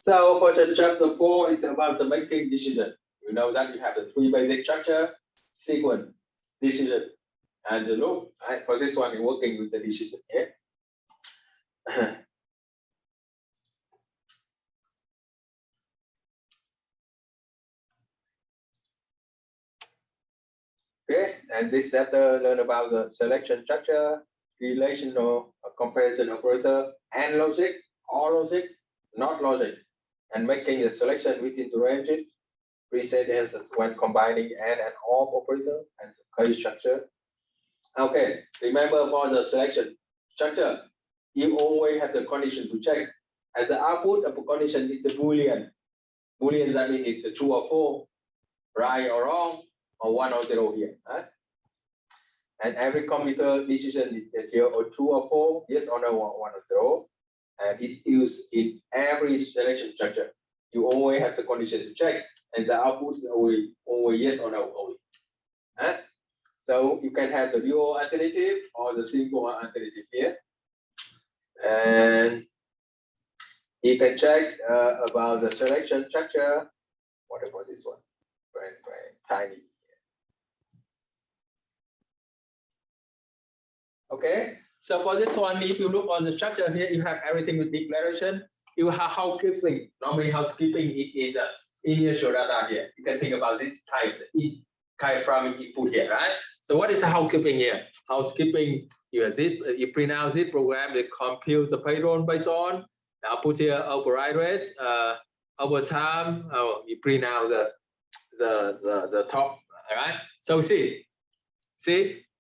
So for the chapter 4, it's about the making decision. You know that you have the 3 basic structure, sequence, decision, and the loop. Right? For this one, you're working with the decision here. Okay, and this chapter learn about the selection structure, relational comparison operator, and logic, or logic, not logic, and making the selection within the ranges, precedence when combining and or operator, and case structure. Okay, remember for the selection structure, you always have the condition to check. As the output of a condition is a Boolean. Boolean that means it's a true or false, right or wrong, or 1 or 0 here. Right? And every computer decision is here or true or false, yes or no, 1 or 0. And it used in every selection structure. You always have the condition to check, and the output is always yes or no only. Right? So you can have the dual alternative or the single alternative here. And you can check about the selection structure. What about this one? Very, very tiny. Okay, so for this one, if you look on the structure here, you have everything with declaration. You have housekeeping. Normally, housekeeping is initial data here. You can think about this type, primary input here, right? So what is housekeeping here? Housekeeping, you print out this program that computes the payroll based on. I'll put here override rates, over time. You print out the top, all right? So see,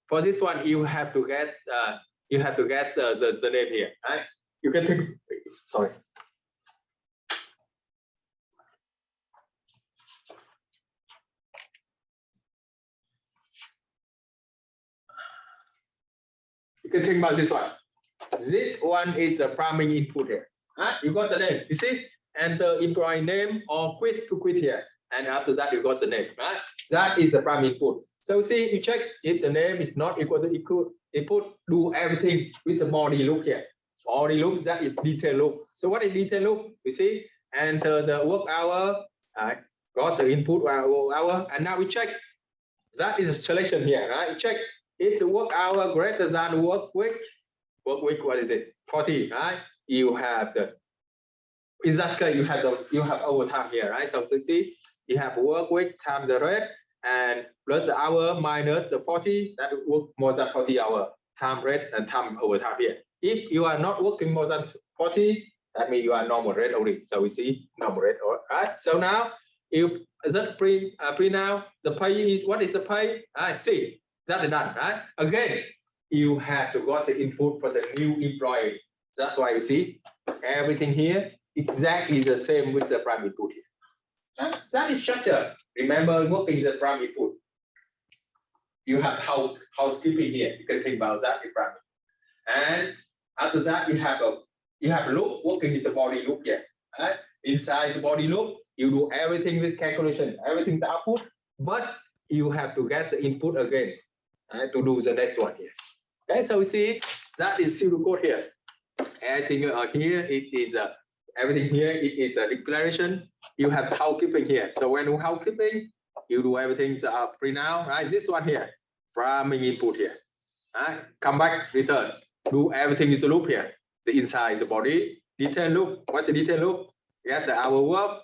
for this one you have to get the name here, right? You can take. Sorry. You can think about this one. This one is the primary input here. You got the name, you see? Enter employee name or quit to quit here. And after that, you got the name, right? That is the primary input. So see, you check if the name is not equal to input, do everything with the body loop here. Body loop, that is detail loop. So what is detail loop? You see, enter the work hour, got the input work hour, and now we check. That is a selection here, right? You check if the work hour greater than work week, what is it? 40, right? You have the, in that case, you have overtime here, right? So see, you have work week times the rate and plus the hour minus the 40, that work more than 40 hour, time rate and time overtime here. If you are not working more than 40, that means you are normal rate only. So we see normal rate, all right? So now you that pre now the pay is, what is the pay? See, that is done, right? Again, you have to got the input for the new employee. That's why you see everything here exactly the same with the primary input here. That is structure. Remember, working the primary input. You have housekeeping here. You can think about that in primary. And after that, you have a loop working with the body loop here. Right? Inside the body loop, you do everything with calculation, everything the output, but you have to get the input again to do the next one here. Okay, so we see that is pseudocode here. Everything here it is everything here it is a declaration. You have housekeeping here. So when you housekeeping, you do everything pre now, right? This one here, primary input here. Right? Come back, return. Do everything is a loop here. The inside the body, detail loop. What's the detail loop? Get the hour work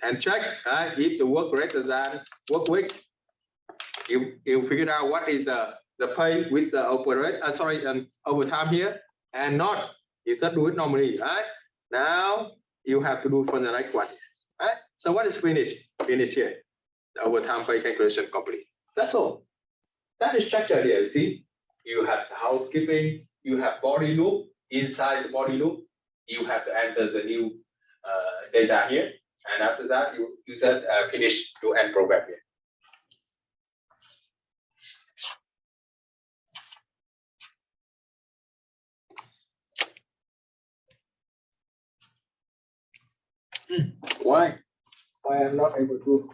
and check, right? If the work greater than work week, you figure out what is the pay with the overtime here, and not, you just do it normally, right? Now you have to do for the next one, right? So what is finished? Finish here. The overtime pay calculation complete. That's all. That is structure here. You see, you have housekeeping, you have body loop. Inside the body loop, you have to enter the new data here, and after that, you just finish to end program here. Why I'm not able to?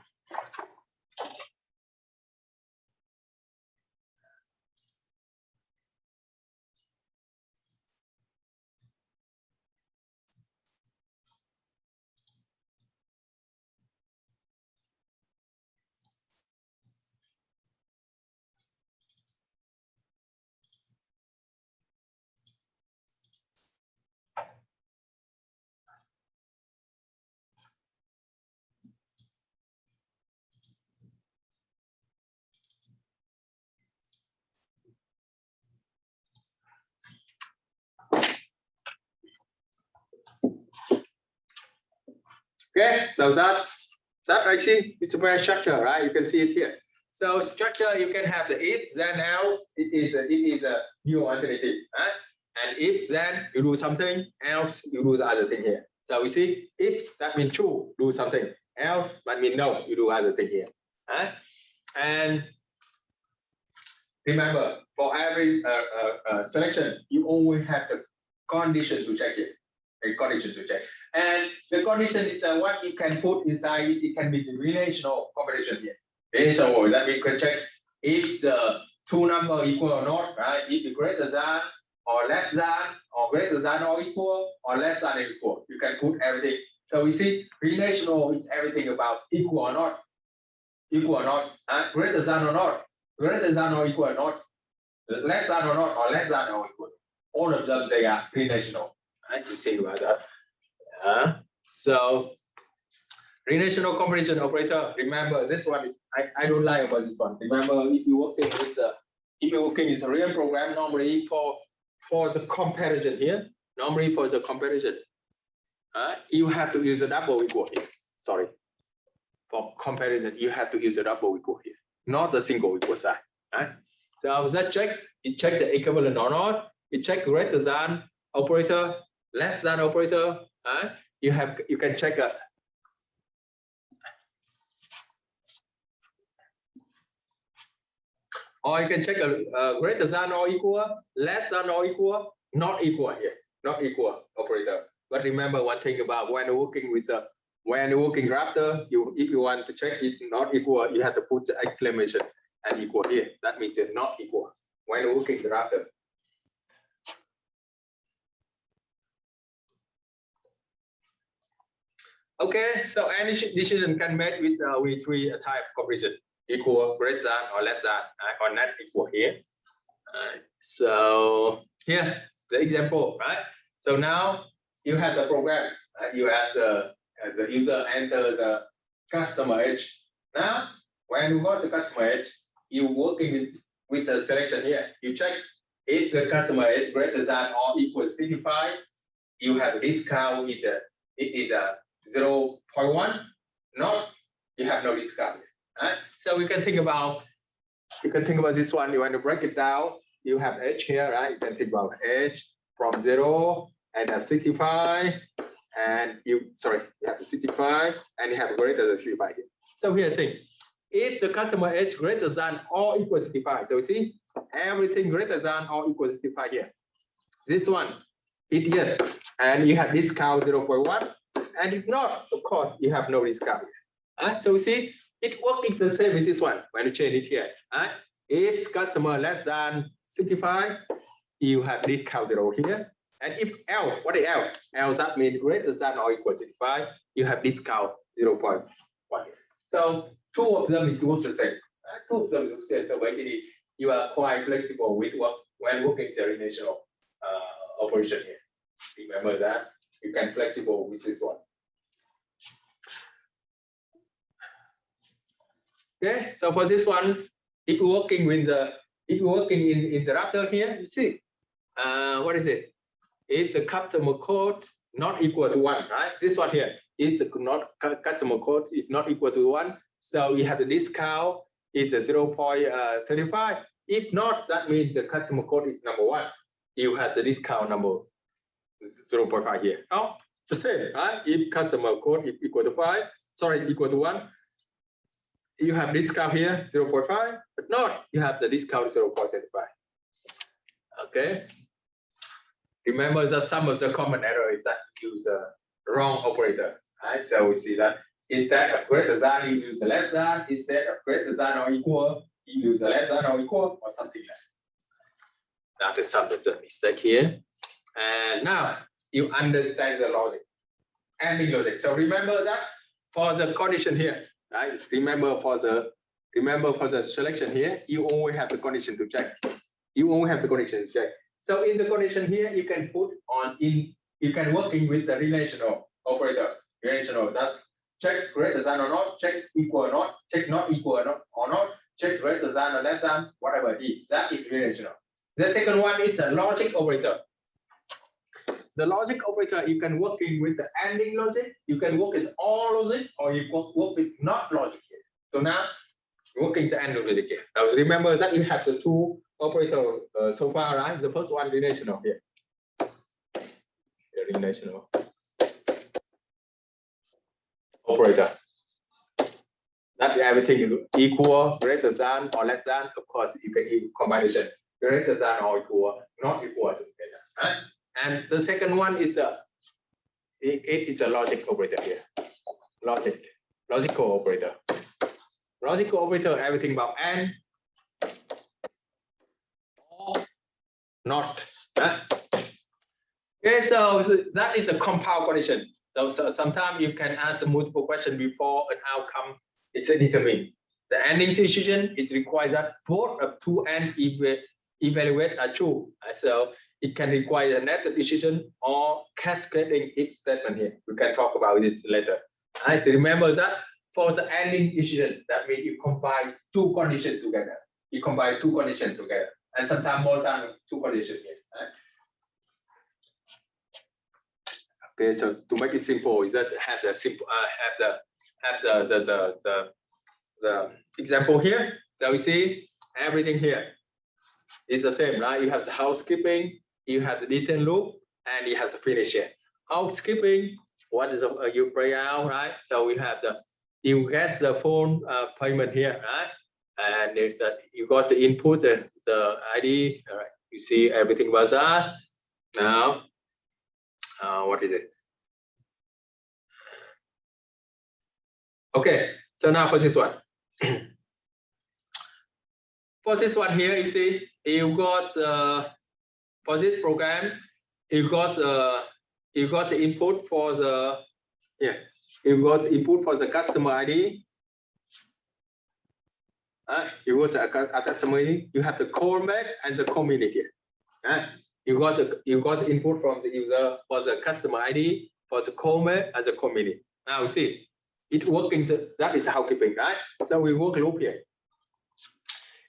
Okay, so that actually is a very structure, right? You can see it here. So structure, you can have the if, then, else. It is a new alternative, right? And if, then you do something, else you do the other thing here. So we see if, that means true, do something. Else, that means no, you do other thing here. Right? And remember, for every selection, you always have the condition to check it. A condition to check. And the condition is what you can put inside it. It can be the relational comparison here. Relational, that we can check if the two numbers equal or not, right? If it's greater than or less than or greater than or equal or less than or equal. You can put everything. So we see relational is everything about equal or not, greater than or not, greater than or equal or not, less than or not, or less than or equal. All of them, they are relational. Right? You see about that. So relational comparison operator. Remember this one. I don't like about this one. Remember, if you're working with a real program, normally for the comparison here, normally for the comparison, you have to use a double equal here. Sorry, for comparison, you have to use a double equal here, not a single equal sign. Right? So that check, it checks the equivalent or not. It check greater than operator, less than operator. You can check a or you can check a greater than or equal, less than or equal, not equal here, not equal operator. But remember one thing about when working with when working raptor, if you want to check it not equal, you have to put the exclamation and equal here. That means it's not equal when working the raptor. Okay, so any decision can make with three type of comparison: equal, greater than, or less than, or not equal here. So here the example, right? So now you have the program. You ask the user enter the customer age. Now when you go to customer age, you working with a selection here. You check is the customer age greater than or equal to 65. You have a discount. It is a 0.1. No, you have no discount. Right? So we can think about this one. You want to break it down. You have age here, right? You can think about age from 0 and 65, and you have the 65 and you have greater than 65 here. So here thing, if the customer age greater than or equal to 65, so you see everything greater than or equal to 65 here. This one, it yes, and you have discount 0.1, and if not, of course, you have no discount. So we see it working the same with this one when you change it here. If customer less than 65, you have discount 0 here. And if L, what is L? L that means greater than or equal to 65, you have discount 0.1 here. So two of them is work the same. Two of them is the same. So basically, you are quite flexible with when working the relational operation here. Remember that you can flexible with this one. Okay, so for this one, if you're working with in the raptor here, you see, what is it? If the customer code not equal to 1, right? This one here is the customer code is not equal to 1, so you have the discount is 0.35. If not, that means the customer code is number 1. You have the discount number 0.5 here. Oh, the same, right? If customer code is equal to 1, you have discount here 0.5, but not you have the discount 0.35. Okay. Remember that some of the common error is that you use a wrong operator. Right? So we see that instead of greater than, you use a less than. Instead of greater than or equal, you use a less than or equal, or something like that. That is some of the mistake here. And now you understand the logic, ending logic. So remember that for the condition here, right? Remember for the selection here, you only have the condition to check. So in the condition here, you can put on you can working with the relational operator. Relational that check greater than or not, check equal or not, check not equal or not, check greater than or less than, whatever it is. That is relational. The second one is a logic operator. the logic operator, you can working with the ANDing logic, you can work with all logic, or you work with not logic here. So now working the AND logic here. Now remember that you have the two operators so far, right? The first one relational here. The relational operator. That everything is equal, greater than, or less than. Of course, you can use combination greater than or equal, not equal. Right? And the second one is it is a logic operator here. Logical operator. Logical operator, everything about and or not. Okay, so that is a compound condition. So sometimes you can answer multiple questions before an outcome is determined. The ending decision is required that both of two and evaluate are true. So it can require a negative decision or cascading if statement here. We can talk about this later. Right? So remember that for the ending decision, that means you combine two conditions together. You combine two conditions together, and sometimes more than two conditions here. Right? Okay, so to make it simple, is that have the simple the example here. So we see everything here is the same, right? You have the housekeeping, you have the detail loop, and you have the finish here. Housekeeping, what is you pay out, right? So we have you get the phone payment here, right? And there's you got the input, the ID, all right? You see everything was us. Now, what is it? Okay, so now for this one. For this one here, you see, you got for this program, you got the input for the you got the input for the customer ID. You got the customer ID. You have the call mate and the community. You got the input from the user for the customer ID, for the call mate and the community. Now see, it working. That is housekeeping, right? So we work loop here.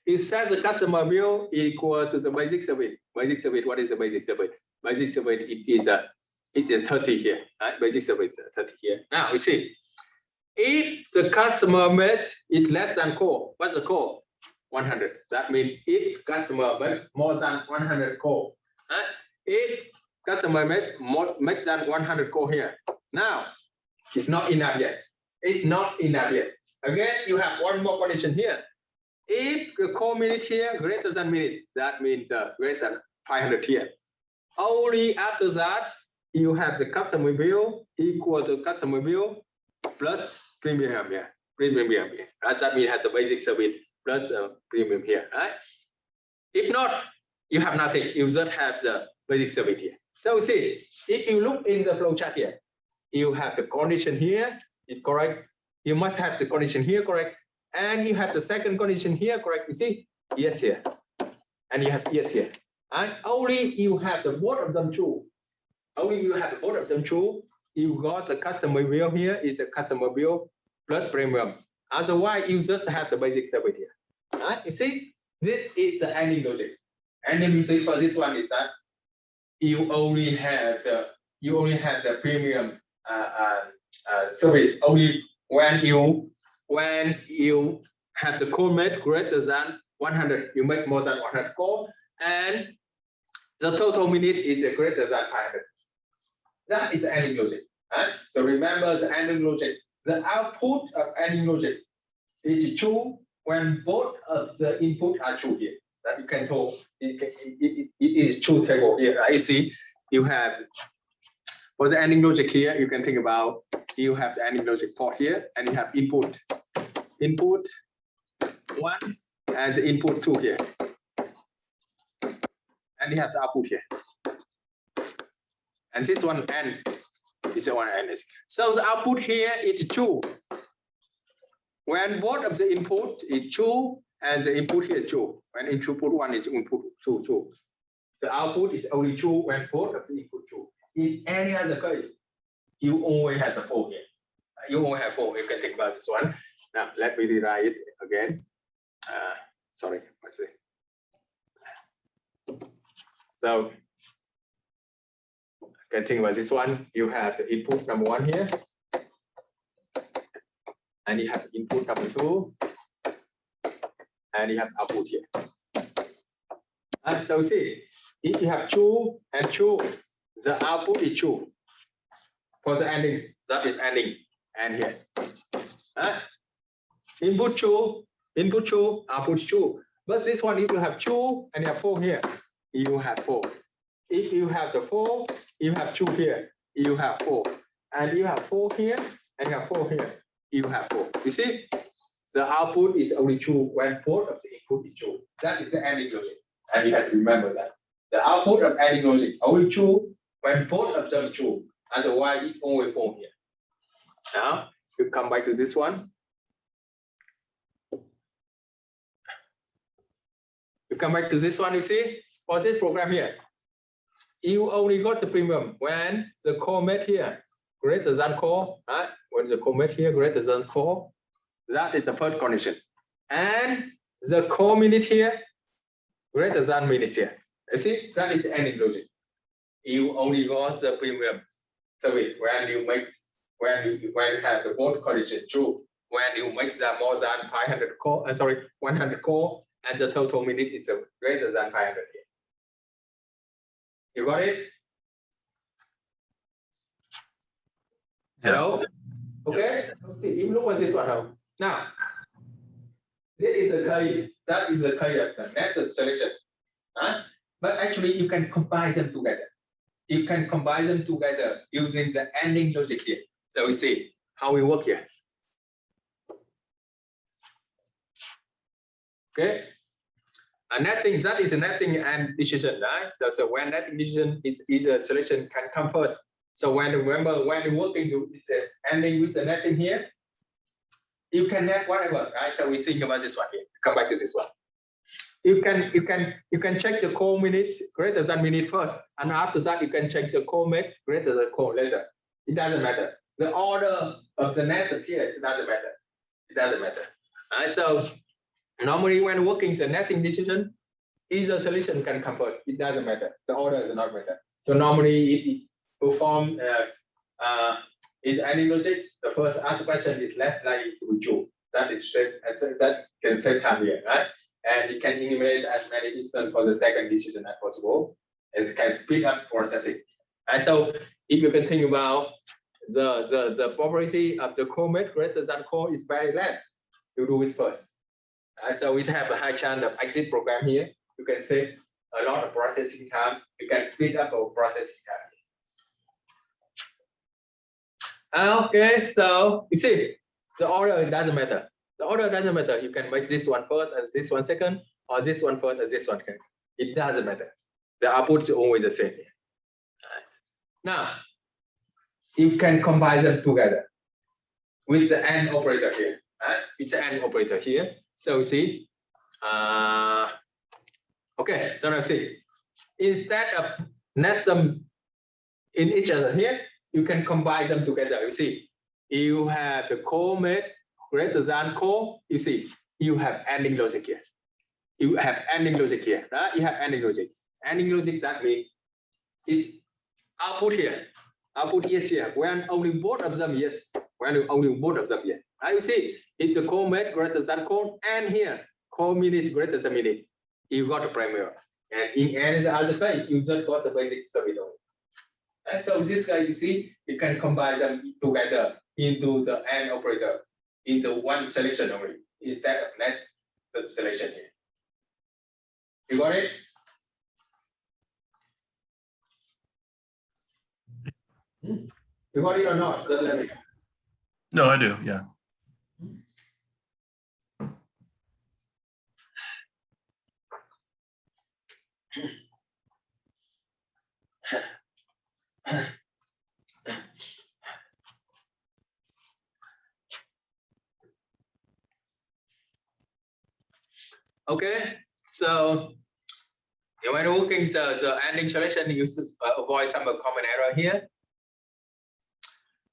It says the customer bill equal to the basic service. Basic service, what is the basic service? Basic service, it's a 30 here, right? Basic service 30 here. Now we see, if the customer made it less than call, what's the call? 100. That means if customer made more than 100 call. Right? If customer made more than 100 call here. Now, it's not enough yet. It's not enough yet. Again, you have one more condition here. If the call minute here greater than minute, that means greater than 500 here. Only after that, you have the customer bill equal to customer bill plus premium here. Premium here. Right? That means have the basic service plus premium here. Right? If not, you have nothing. You just have the basic service here. So see, if you look in the flow chart here, you have the condition here is correct. You must have the condition here correct. And you have the second condition here, correct? You see, yes here, and you have yes here. And only you have the both of them true. Only you have both of them true. You got the customer bill here is a customer bill plus premium. Otherwise, you just have the basic service here. Right? You see, this is the ending logic. Ending logic for this one is that you only have the premium service only when you have the call made greater than 100, you make more than 100 call, and the total minute is greater than 500. That is the ending logic. Right? So remember the ending logic. The output of ending logic is true when both of the input are true here. That you can tell it is true table here. Right? You see, you have for the ending logic here, you can think about you have the ending logic port here, and you have input 1 and the input 2 here, and you have the output here, and this one n is the one n. So the output here is true when both of the input is true and the input here is true. When input 1 is input 2 true, the output is only true when both of the input true. In any other case, you only have the 4 here. You only have 4. You can think about this one. Now let me rewrite it again. Sorry, let's see. So can think about this one. You have the input number 1 here, and you have input number 2, and you have output here. And so see, if you have 2 and 2, the output is 2. For the ending, that is ending, and here. Input 2, output 2. But this one, if you have 2 and you have 4 here, you have 4. If you have the 4, you have 2 here, you have 4. And you have 4 here, and you have 4 here, you have 4. You see, the output is only 2 when both of the input is 2. That is the ending logic. And you have to remember that. The output of ending logic only 2 when both of them are 2. Otherwise, it's only 4 here. Now, you come back to this one. You come back to this one, you see, for this program here, you only got the premium when the commit here greater than core, when the commit here greater than core, that is the first condition. And the core minute here greater than minutes here. You see, that is the ending logic. You only got the premium service when you have the both condition true, when you make the more than 500 core, 100 core, and the total minute is greater than 500 here. You got it? Hello? Okay, so see, you look at this one now. Now, this is the case, that is the case of the method selection. But actually, you can combine them together. You can combine them together using the ending logic here. So we see how we work here. Okay. And netting, that is a netting and decision, right? So when netting decision is a selection can come first. So when remember when you're working to the ending with the netting here, you can net whatever, right? So we think about this one here. Come back to this one. You can check the core minutes greater than minute first, and after that you can check the core minute greater than core later. It doesn't matter. The order of the method here, it doesn't matter. It doesn't matter. So normally when working the netting decision, either solution can come first. It doesn't matter. The order does not matter. So normally it perform in any logic, the first answer question is less likely to be true. That is that can save time here, right? And it can eliminate as many instances for the second decision as possible. It can speed up processing. And so if you can think about the probability of the commit greater than core is very less, you do it first. So we have a high chance of exit program here. You can save a lot of processing time. You can speed up our processing time. Okay, so you see, the order doesn't matter. The order doesn't matter. You can make this one first and this one second, or this one first and this one second. It doesn't matter. The output is always the same here. Now, you can combine them together with the AND operator here. With the AND operator here. So see, okay, so now see, instead of net them in each other here, you can combine them together. You see, you have the commit greater than core. You see, you have ending logic here. You have ending logic here, right? You have ending logic. Ending logic, that means it's output here. Output yes here. When only both of them yes. When only both of them yes. Right? You see, it's a commit greater than core, and here core minute greater than minute. You got a primary. And in any other case, you just got the basic service only. And so this guy, you see, you can combine them together into the AND operator, into one selection only, instead of net the selection here. You got it? You got it or not? Just let me know. No, I do, yeah. Okay, so when working the ending selection, you should avoid some common error here.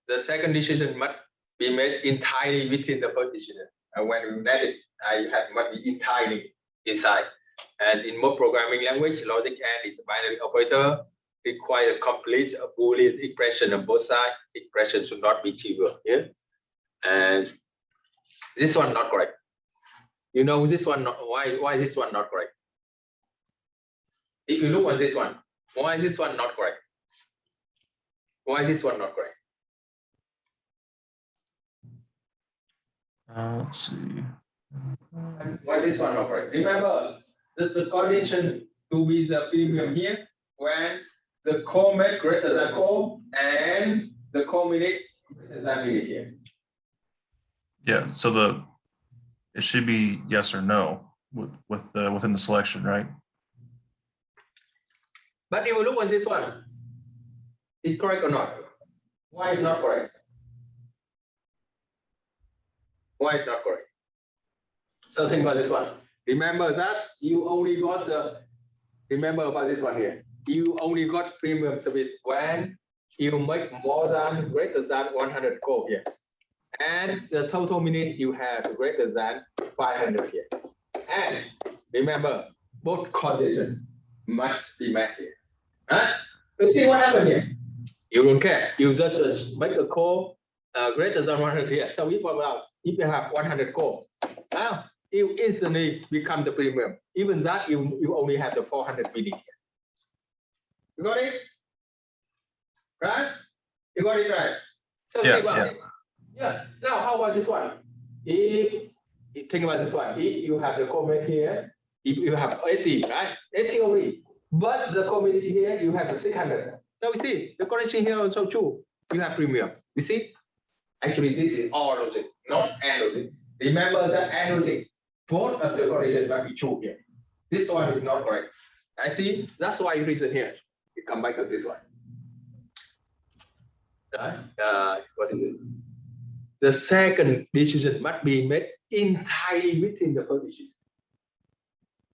The second decision must be made entirely within the first decision. And when you net it, must be entirely inside. And in most programming language, logic AND is a binary operator. require complete a Boolean expression on both sides. Expression should not be trivial here. And this one not correct. You know this one not, why is this one not correct? If you look at this one, why is this one not correct? Why is this one not correct? Let's see. Why is this one not correct? Remember, the condition to be the premium here when the co-mate greater than co and the co-minute greater than minute here. Yeah, so it should be yes or no within the selection, right? But if you look at this one, is correct or not? Why is not correct? Why is not correct? So think about this one. Remember that you only got the, remember about this one here. You only got premium service when you make more than greater than 100 call here. And the total minute you have greater than 500 here. And remember, both conditions must be met here. Huh? You see what happened here? You don't care. You just make a call greater than 100 here. So if you have 100 call, now you instantly become the premium. Even that you only have the 400 minutes here. You got it? Right? You got it right? So yeah. Now how about this one? If think about this one, if you have the comment here, if you have 80, right? 80 only. But the community here, you have 600. So we see the connection here also true. You have premium. You see? Actually, this is all logic, not and logic. Remember that and logic. Both of the conditions must be true here. This one is not correct. I see. That's why you reason here. You come back to this one. Right? What is it? The second decision must be made entirely within the first decision.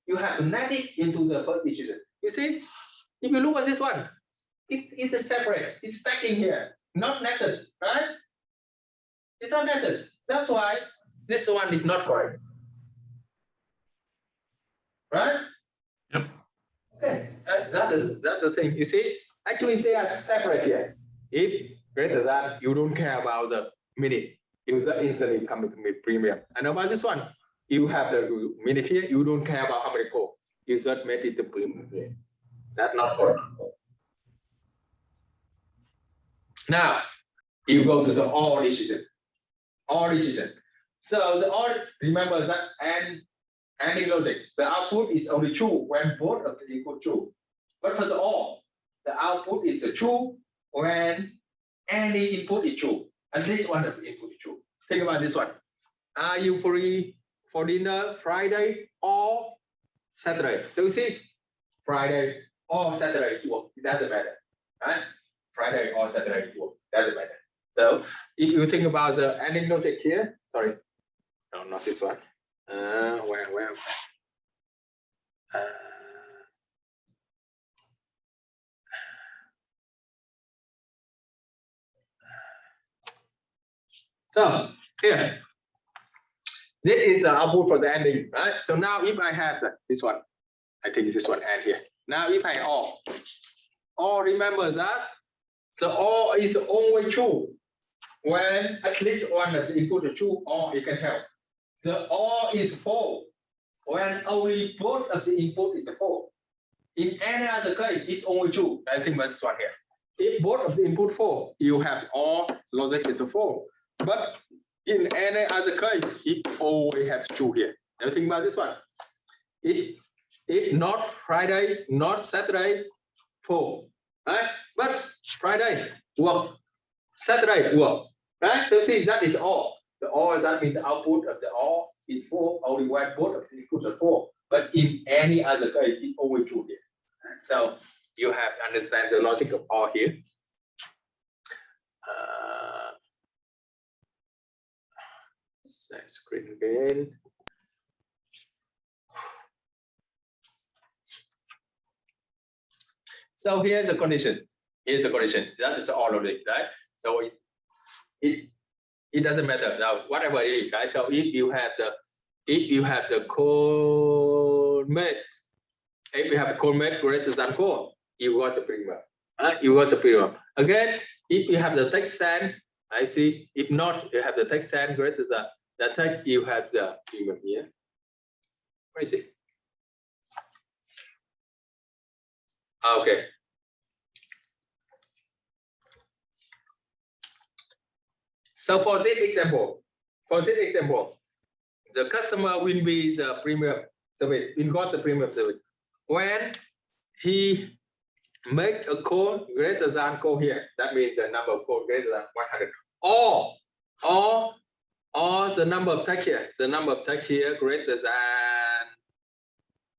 You have to net it into the first decision. You see, if you look at this one, it is separate. It's stacking here, not netted, right? It's not netted. That's why this one is not correct. Right? Yep. Okay, that's the thing. You see, actually they are separate here. If greater than, you don't care about the minute. You just instantly come with premium. And about this one, you have the minute here. You don't care about how many call. You just made it the premium here. That's not correct. Now, you go to the OR decision. OR decision. So the OR, remember that and logic. The output is only true when both of the input true. But for the OR, the output is true when any input is true. At least one of the input is true. Think about this one. Are you free for dinner Friday or Saturday? So you see, Friday or Saturday work. It doesn't matter, right? Friday or Saturday work. Doesn't matter. So if you think about the ending logic here, sorry, no, not this one. Where? So here, this is the output for the ending, right? So now if I have this one, I think this one and here. Now if I OR remember that the OR is only true when at least one of the input is true, or you can tell. The OR is false when only both of the input is false. In any other case, it's only true. I think that's this one here. If both of the input false, you have OR logic is false. But in any other case, it always has true here. Now think about this one. It not Friday, not Saturday, false, right? But Friday work, Saturday work, right? So see that is all. The OR, that means the output of the OR is 4 only when both of the inputs are 4. But in any other case, it's always true here. So you have to understand the logic of OR here. Set screen again. So here's the condition. Here's the condition. That is all of it, right? So it doesn't matter now, whatever it is, right? So if you have the code mate, if you have a code mate greater than 4, you got the premium. You got the premium. Again, if you have the text send, I see. If not, you have the text send greater than the text, you have the premium here. Where is it? Okay. So for this example, the customer will be the premium service, will got the premium service. When he make a call greater than call here, that means the number of call greater than 100, or the number of text here, greater than,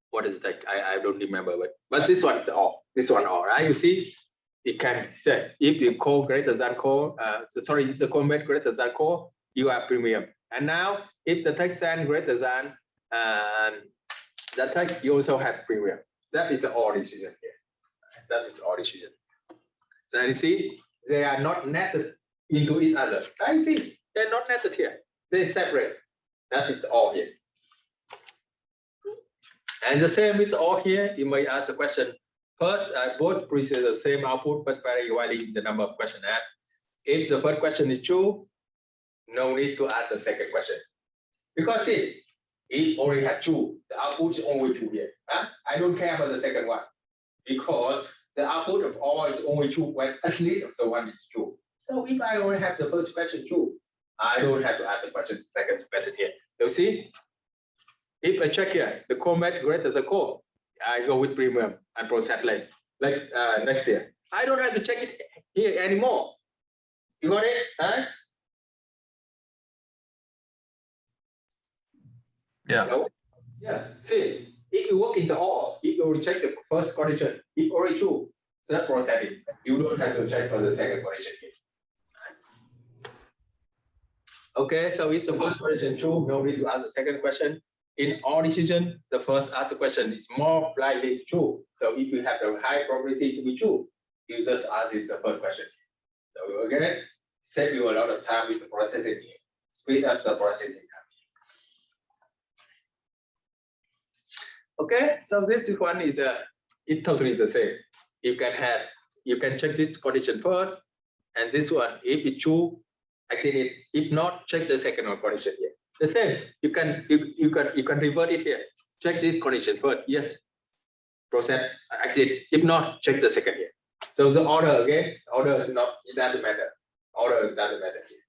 what is the text? I don't remember, but this one all, right? You see, it can say if you call greater than call, sorry, it's a call made greater than call, you have premium. And now if the text send greater than that text, you also have premium. That is the all decision here. That is the all decision. So you see, they are not netted into each other. I see, they're not netted here. They separate. That is all here. And the same is all here. You may ask the question. First, both produce the same output, but vary widely in the number of questions asked. If the first question is true, no need to ask the second question. Because see, it already had two. The output is only two here. I don't care about the second one. Because the output of all is only true when at least the one is true. So if I only have the first question true, I don't have to ask the second question here. So see, if I check here, the call made greater than call, I go with premium and process like next year. I don't have to check it here anymore. You got it? Huh? Yeah. So, yeah. See, if you work in the all, if you check the first condition, if already true, that processing, you don't have to check for the second condition here. Okay, so if the first question true, no need to ask the second question. In all decision, the first answer question is more likely true. So if you have the high probability to be true, you just ask this the first question. So again, save you a lot of time with the processing here. Speed up the processing time. Okay, so this one is it totally the same. You can check this condition first, and this one, if it's true, actually it. If not, check the second one condition here. The same, you can revert it here. Check this condition first. Yes, process exit. If not, check the second here. So the order again, order is not, it doesn't matter. Order doesn't matter here.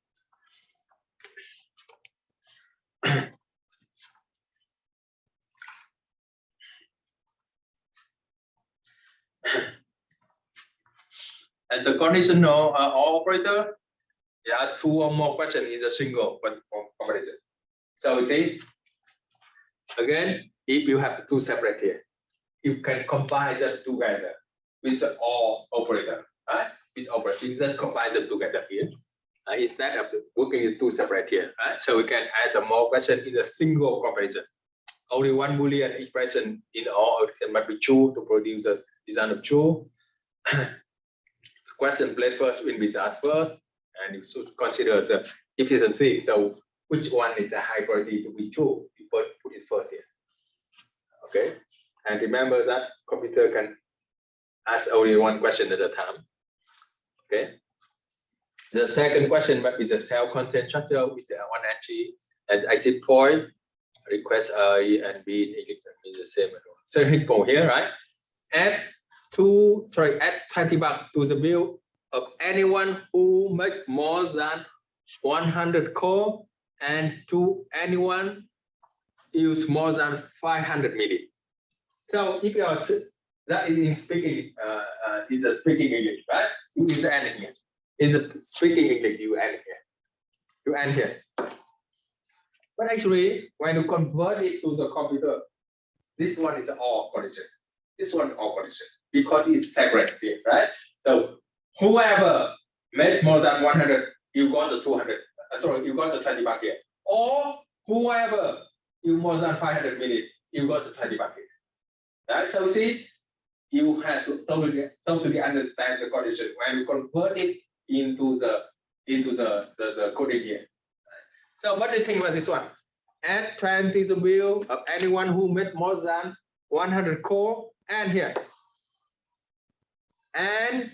And the conditional operator, yeah, two or more questions in a single comparison. So see, again, if you have the two separate here, you can combine them together with the OR operator, right? With operator, you can combine them together here instead of working in two separate here. Right? So we can add some more questions in a single comparison. Only one Boolean expression in the OR operator must be true to produce the design of true. The question played first will be asked first, and you should consider the efficiency. So which one is a high probability to be true? You put it first here. Okay, and remember that computer can ask only one question at a time. Okay. The second question might be the cell content structure with one entry and exit point. Request A and B means the same. So hit point here, right? Add 20 bucks to the bill of anyone who makes more than 100 call, and to anyone use more than 500 minutes. So if you are that is speaking is a speaking English, right? You is ending here. Is a speaking English, you end here. You end here. But actually, when you convert it to the computer, this one is all condition. This one all condition because it's separate here, right? So whoever made more than 100, you got the 200. Sorry, you got the 20 bucks here. Or whoever you more than 500 minutes, you got the 20 bucks here. Right? So see, you have to totally understand the condition when you convert it into the coding here. So what do you think about this one? Add 20 the bill of anyone who made more than 100 call, and here and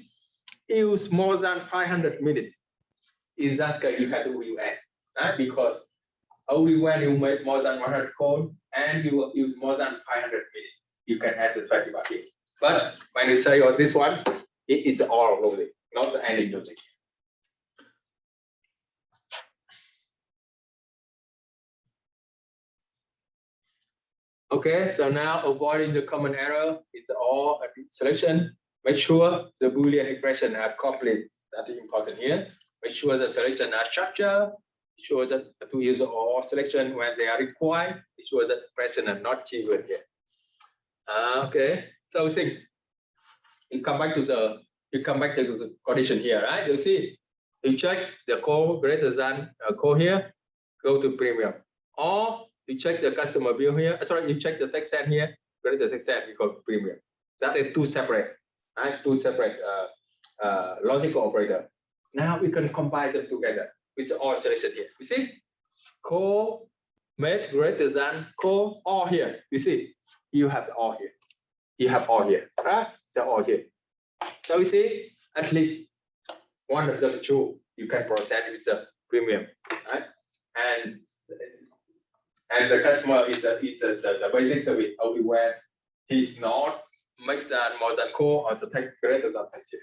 use more than 500 minutes, in that case you have to UN, right? Because only when you make more than 100 code and you use more than 500 minutes, you can add the 20 bucket. But when you say on this one, it is all logic, not the ending logic. Okay, so now avoiding the common error, it's all a selection. Make sure the Boolean expression are complete. That is important here. Make sure the selection are structured. Make sure that to use all selection when they are required. Make sure that expression are not given here. Okay, so think you come back to the condition here, right? You see, you check the code greater than code here, go to premium, or you check the customer bill here. Sorry, you check the text send here, greater text send, you go to premium. That is two separate, right? Two separate logical operator. Now we can combine them together with all selection here. You see, code made greater than code all here. You see, you have all here. You have all here, right? So all here. So you see, at least one of them true. You can process with the premium, right? And the customer is the basic service only when he's not makes than more than core or the take greater than text here.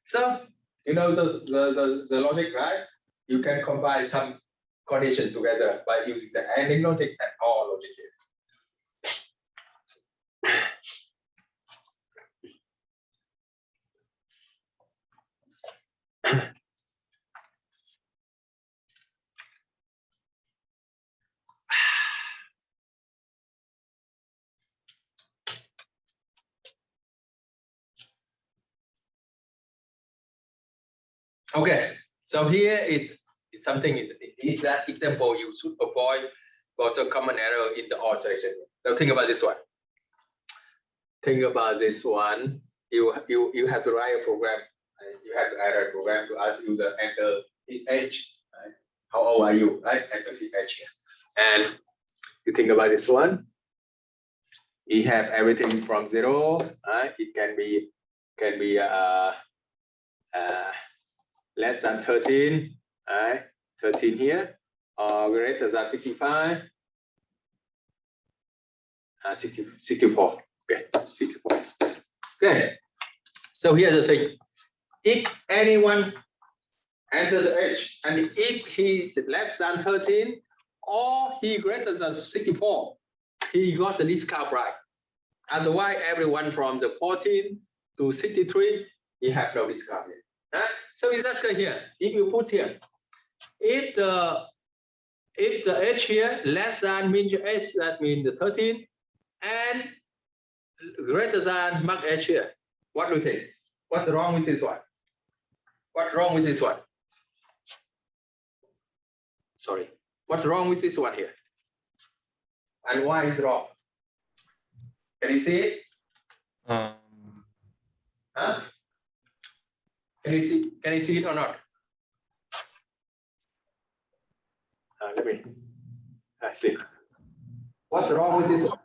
So you know the logic, right? You can combine some conditions together by using the ending logic and all logic here. Okay, so here is something is that example you should avoid also common error in the all selection. So think about this one. Think about this one. You have to write a program. You have to add a program to ask user enter his age. Right? How old are you? Right? Enter his age here. And you think about this one. You have everything from 0. Right? It can be less than 13, right? 13 here, or greater than 65, 64. Okay, 64. Okay. So here's the thing: if anyone enters the age, and if he's less than 13 or he greater than 64, he got the discount price. Otherwise, everyone from the 14 to 63, he have no discount here. Right? So is that here? If you put here, if the age here less than means age, that means the 13, and greater than mark age here, what do you think? What's wrong with this one? What's wrong with this one? Sorry, what's wrong with this one here? And why is it wrong? Can you see it? Huh? Can you see it or not? Let me see. What's wrong with this one?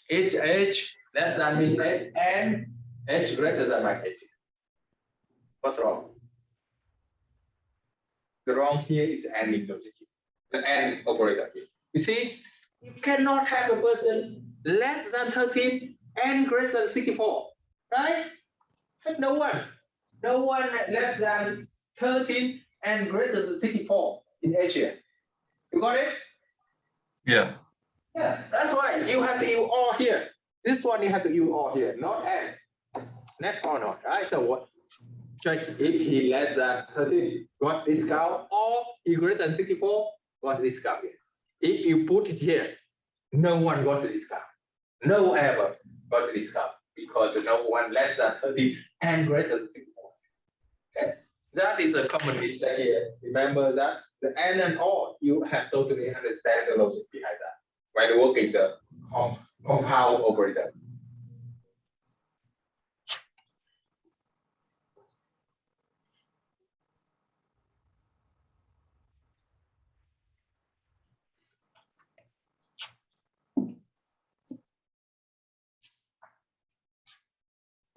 Age less than mean age and age greater than my age. What's wrong? The wrong here is ending logic. The end operator here. You see, you cannot have a person less than 13 and greater than 64, right? No one less than 13 and greater than 64 in Asia. You got it? Yeah. Yeah, that's why you have to use all here. This one you have to use all here, not and. Not or not, right? So what? Check if he less than 13, got discount, or he greater than 64, got discount here. If you put it here, no one got the discount. No one ever got the discount because no one less than 13 and greater than 64. Okay, that is a common mistake here. Remember that the and all, you have totally understand the logic behind that when you work in the compound operator.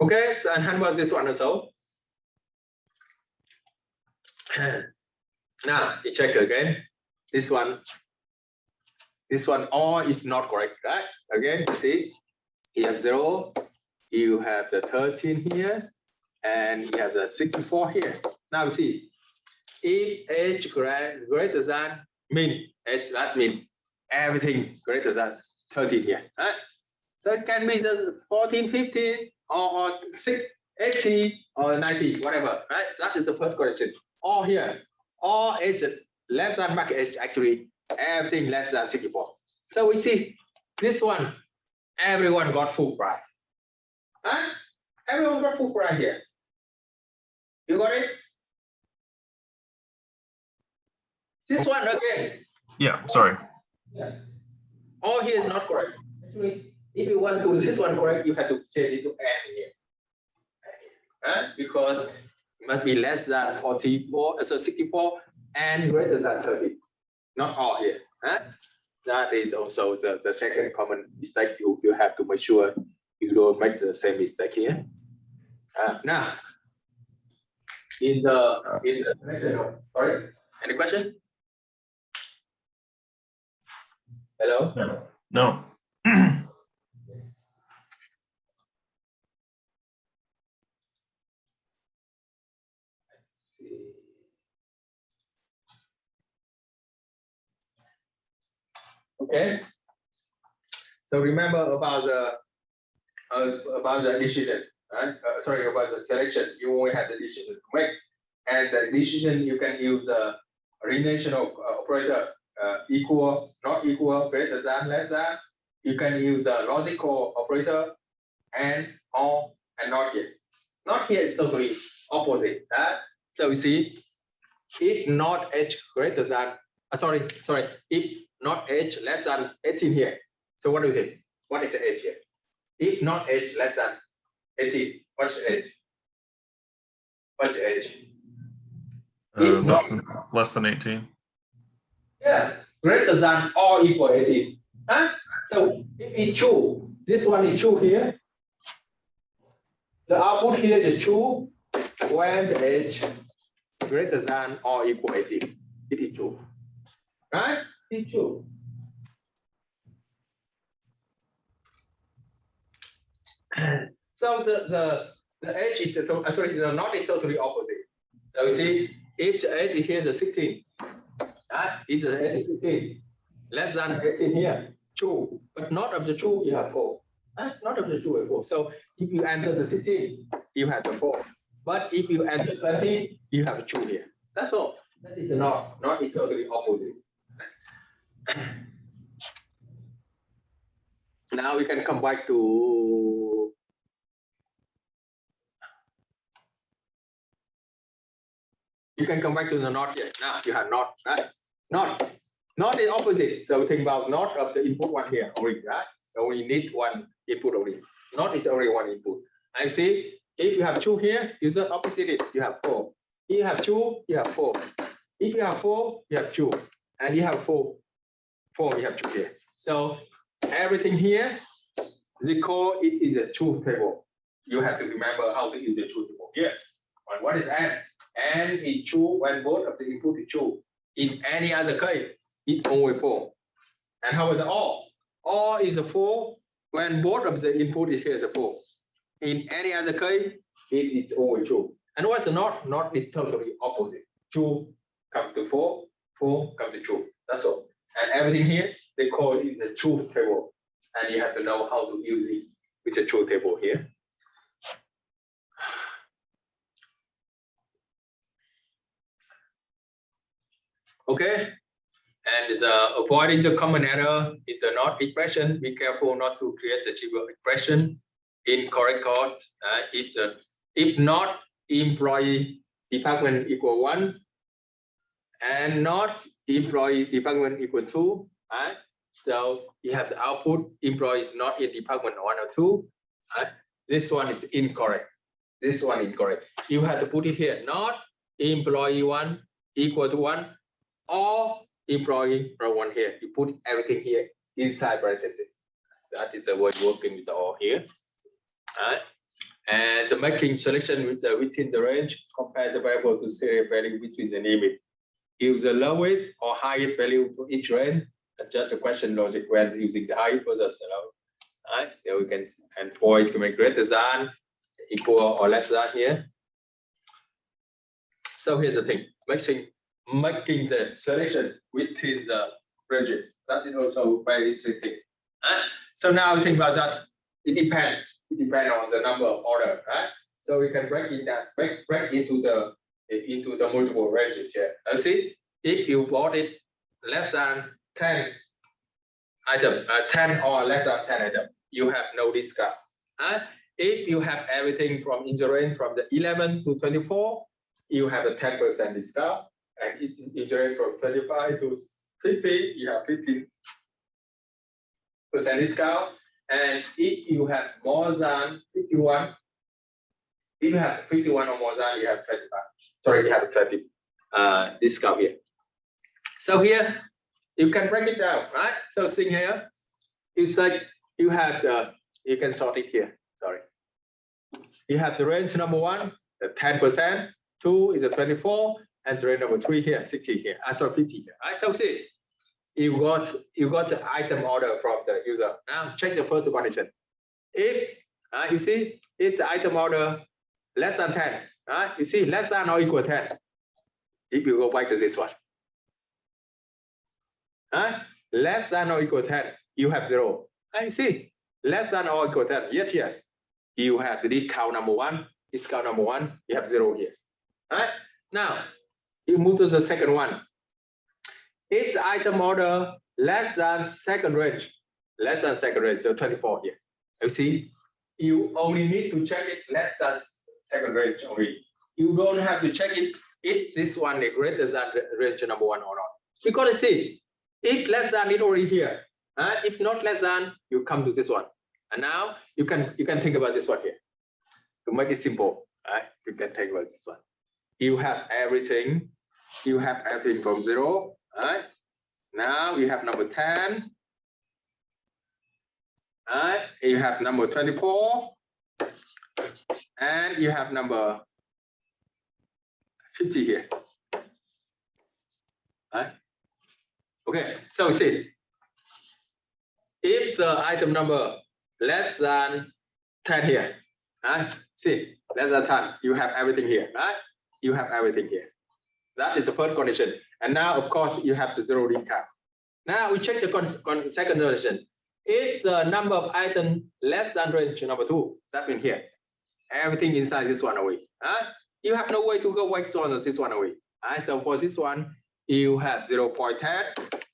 Okay, so, and how about this one also? Now you check again. This one all is not correct, right? Again, see, you have 0, you have the 13 here, and you have the 64 here. Now see, if h greater than mean, h that mean everything greater than 13 here, right? So it can be the 14, 15, or 6, 80, or 90, whatever, right? That is the first correction. Or here, or is less than market h, actually everything less than 64. So we see this one, everyone got full price. Huh? Everyone got full price here. You got it? This one again. Yeah, sorry. Yeah. All here is not correct. Actually, if you want to this one correct, you have to change it to n here. Because it must be less than 44, so 64 and greater than 30. Not all here. That is also the second common mistake you have to make sure you don't make the same mistake here. Now, in the sorry, any question? Hello? No. Okay. So remember about the decision, right? Sorry, about the selection. You only have the decision to make, and the decision you can use a relational operator, equal, not equal, greater than, less than. You can use a logical operator, and or and not here. Not here is totally opposite. So you see, if not h greater than, if not h less than 18 here. So what do you think? What is the h here? If not h less than 18, what's the h? What's the h? Less than 18. Yeah, greater than or equal 18. So if it's true, this one is true here. The output here is true when the h greater than or equal 18. It is true. Right? It's true. So the h is the not is totally opposite. So you see, if the h is here is 16, if the h is 16, less than 18 here, true, but not of the true, you have 4. Not of the true, you have 4. So if you enter the 16, you have the 4. But if you enter 20, you have a true here. That's all. That is the not is totally opposite. Now we can come back to the not here. Now you have not, right? Not is opposite. So think about not of the input one here only, right? So we need one input only. Not is only one input. I see if you have 2 here, you just opposite it. You have 4. If you have 2, you have 4. If you have 4, you have 2. And you have 4, you have 2 here. So everything here, they call it is a truth table. You have to remember how to use the truth table here. And what is n? N is true when both of the input is true. In any other case, it's only 4. And how is the all? All is a 4 when both of the input is here is a 4. In any other case, it is only true. And what's the not? Not is totally opposite. True comes to 4, 4 comes to true. That's all. And everything here, they call it the truth table. And you have to know how to use it with the truth table here. Okay. And avoiding the common error is a not expression. Be careful not to create the trivial expression in correct code. If not employee department equal 1 and not employee department equal 2. So you have the output employee is not in department 1 or 2. This one is incorrect. This one is incorrect. You have to put it here. Not employee 1 equal to 1 or employee 1 here. You put everything here inside parentheses. That is the way working with all here. And the making selection within the range, compare the variable to serial value between the limit. Use the lowest or highest value for each range. Adjust the question logic when using the highest versus the lowest. Alright, so we can and void can make greater than, equal or less than here. So here's the thing, making the selection within the range. That is also very interesting. So now think about that. It depends on the number of order, right? So we can break into the multiple ranges here. You see, if you bought it less than 10 item, 10 or less than 10 item, you have no discount. If you have everything from in the range from the 11 to 24, you have a 10% discount, and in the range from 25 to 50, you have 15% discount. And if you have more than 51, if you have 51 or more than, you have 25. Sorry, you have a 20 discount here. So here you can break it down, right? So see here, it's like you have the, you can sort it here. Sorry, you have the range number 1, the 10%, 2 is a 24, and the range number 3 here, 60 here. Sorry, 50 here. Right? So see, you got the item order from the user. Now check the first condition. If you see it's the item order less than 10, you see less than or equal 10. If you go back to this one, less than or equal 10, you have 0. You see less than or equal 10. Yet here you have the discount number 1. Discount number 1, you have 0 here. Now you move to the second one. It's item order less than second range, so 24 here. You see, you only need to check it less than second range only. You don't have to check it if this one is greater than range number 1 or not. Because see, if less than it already here. If not less than, you come to this one. And now you can think about this one here. To make it simple, you can think about this one. You have everything. You have everything from 0. Now you have number 10. You have number 24. And you have number 50 here. Okay, so see, if the item number less than 10 here, see, less than 10, you have everything here, right? You have everything here. That is the first condition. And now, of course, you have the 0 discount. Now we check the second condition. If the number of items less than range number 2, that means here, everything inside this one away. You have no way to go back on this one away. So for this one, you have 0.10.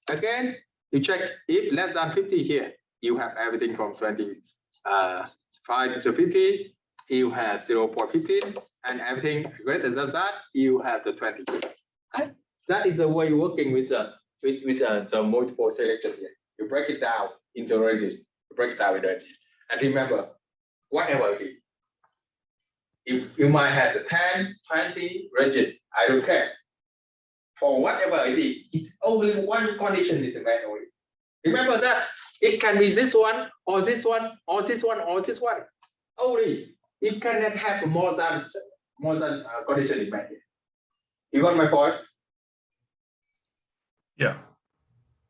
Again, you check if less than 50 here, you have everything from 25 to 50. You have 0.15, and everything greater than that, you have the 20. That is the way working with the multiple selection here. You break it down into ranges. You break it down in ranges. And remember, whatever it is, you might have the 10, 20 ranges. I don't care. For whatever it is, it's only one condition is met only. Remember that it can be this one, or this one, or this one, or this one. Only it cannot have more than condition is met here. You got my point? Yeah.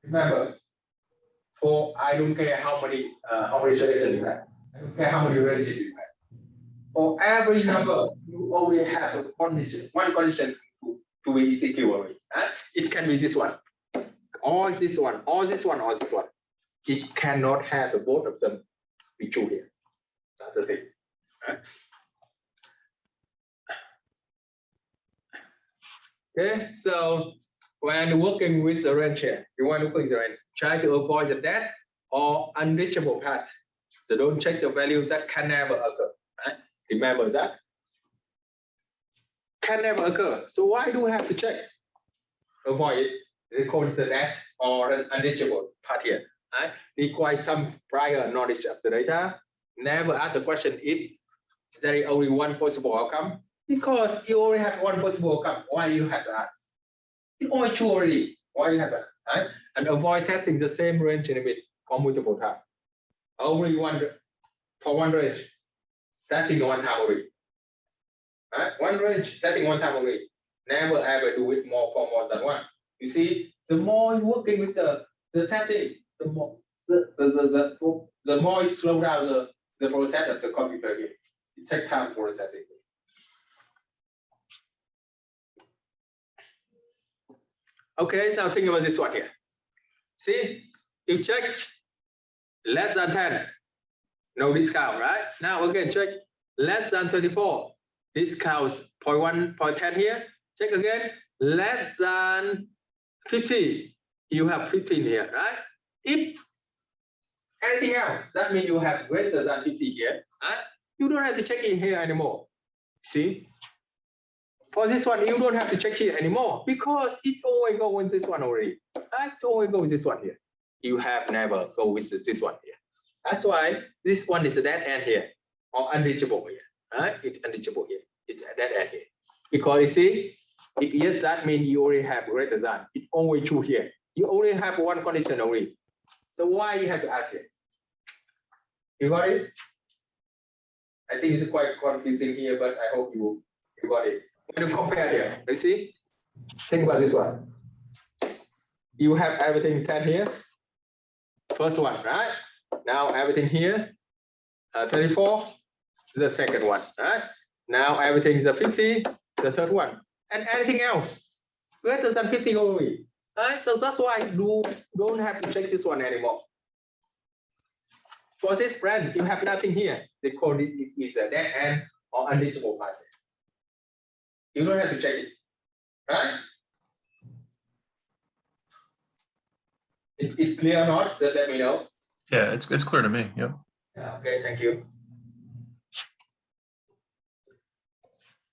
Remember, for I don't care how many selections you have. I don't care how many ranges you have. For every number, you only have one condition to be secure only. It can be this one, or this one, or this one, or this one. It cannot have the both of them be true here. That's the thing. Okay, so when working with the range here, you want to put the range, try to avoid the dead or unreachable path. So don't check the values that can never occur. Remember that. Can never occur. So why do we have to check? Avoid it. They call it the dead or an unreachable path here. Require some prior knowledge of the data. Never ask the question if there is only one possible outcome. Because you already have one possible outcome. Why you have to ask? It's only true already. Why you have to ask? And avoid testing the same range limit for multiple times. Only one for one range. testing one time only. Right? One range testing one time only. Never ever do it for more than one. You see, the more you're working with the testing, the more you slow down the process of the computer here. It takes time for processing. Okay, so think about this one here. See, you check less than 10, no discount, right? Now again, check less than 24, discounts 0.1, 0.10 here. Check again, less than 50, you have 15 here, right? If anything else, that means you have greater than 50 here. Right? You don't have to check in here anymore. See? For this one, you don't have to check here anymore because it always goes with this one already. Right? It always goes with this one here. You have never go with this one here. That's why this one is a dead end here or unreachable here. Right? It's unreachable here. It's a dead end here. Because you see, if yes, that means you already have greater than. It's always true here. You only have one condition only. So why you have to ask it? You got it? I think it's quite confusing here, but I hope you got it. When you compare here, you see? Think about this one. You have everything 10 here. First one, right? Now everything here, 24, the second one, right? Now everything is a 50, the third one. And anything else, greater than 50 only. Right? So that's why you don't have to check this one anymore. For this brand, you have nothing here. They call it is a dead end or unreachable path. You don't have to check it. Right? It's clear or not? Just let me know. Yeah, it's clear to me. Yep. Yeah, okay, thank you.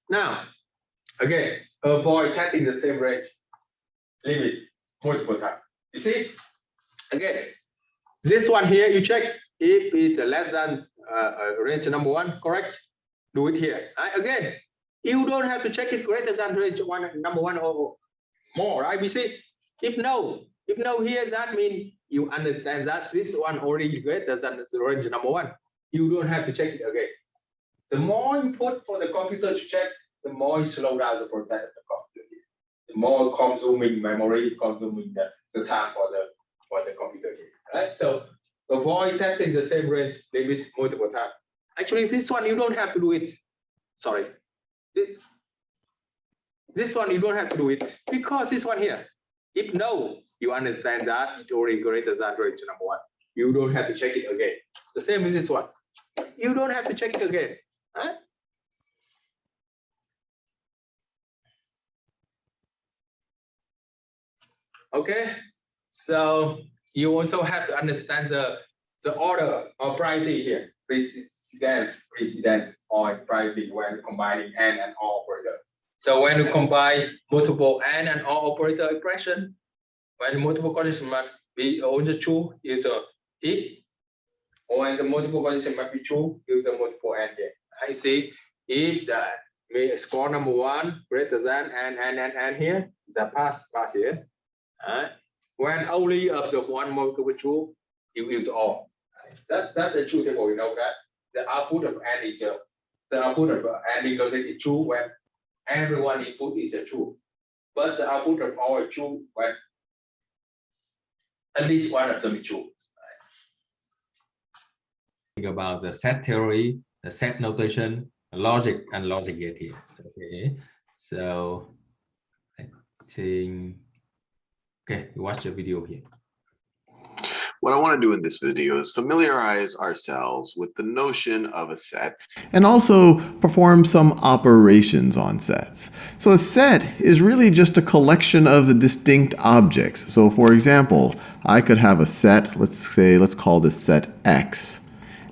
Now, again, avoid testing the same range. Limit multiple times. You see? Again, this one here, you check if it's less than range number 1, correct? Do it here. Right? Again, you don't have to check it greater than range number 1 or more, right? We see, if no here, that means you understand that this one already greater than the range number 1. You don't have to check it again. The more you put for the computer to check, the more you slow down the process of the computer. The more consuming memory, consuming the time for the computer here, right? So avoid testing the same range limit multiple times. Actually, this one you don't have to do it. Sorry. This one you don't have to do it because this one here, if no, you understand that it's already greater than range number 1. You don't have to check it again. The same with this one. You don't have to check it again. Huh? Okay, so you also have to understand the order of priority here. Precedence or priority when combining AND and OR operator. So when you combine multiple AND and OR operator expression, when multiple conditions must be only true, is a if, or when the multiple condition must be true, use a multiple AND here. I see if the score number 1 greater than and here, the pass here. When only observe one multiple true, you use all. That's the true table. You know that the output of AND is the output of AND logic is true when everyone input is true, but the output of all is true when at least one of them is true. Think about the set theory, the set notation, logic, and logic gate here. Okay, so I think. Okay, watch the video here. What I want to do in this video is familiarize ourselves with the notion of a set and also perform some operations on sets. So a set is really just a collection of distinct objects. So for example, I could have a set, let's call this set X.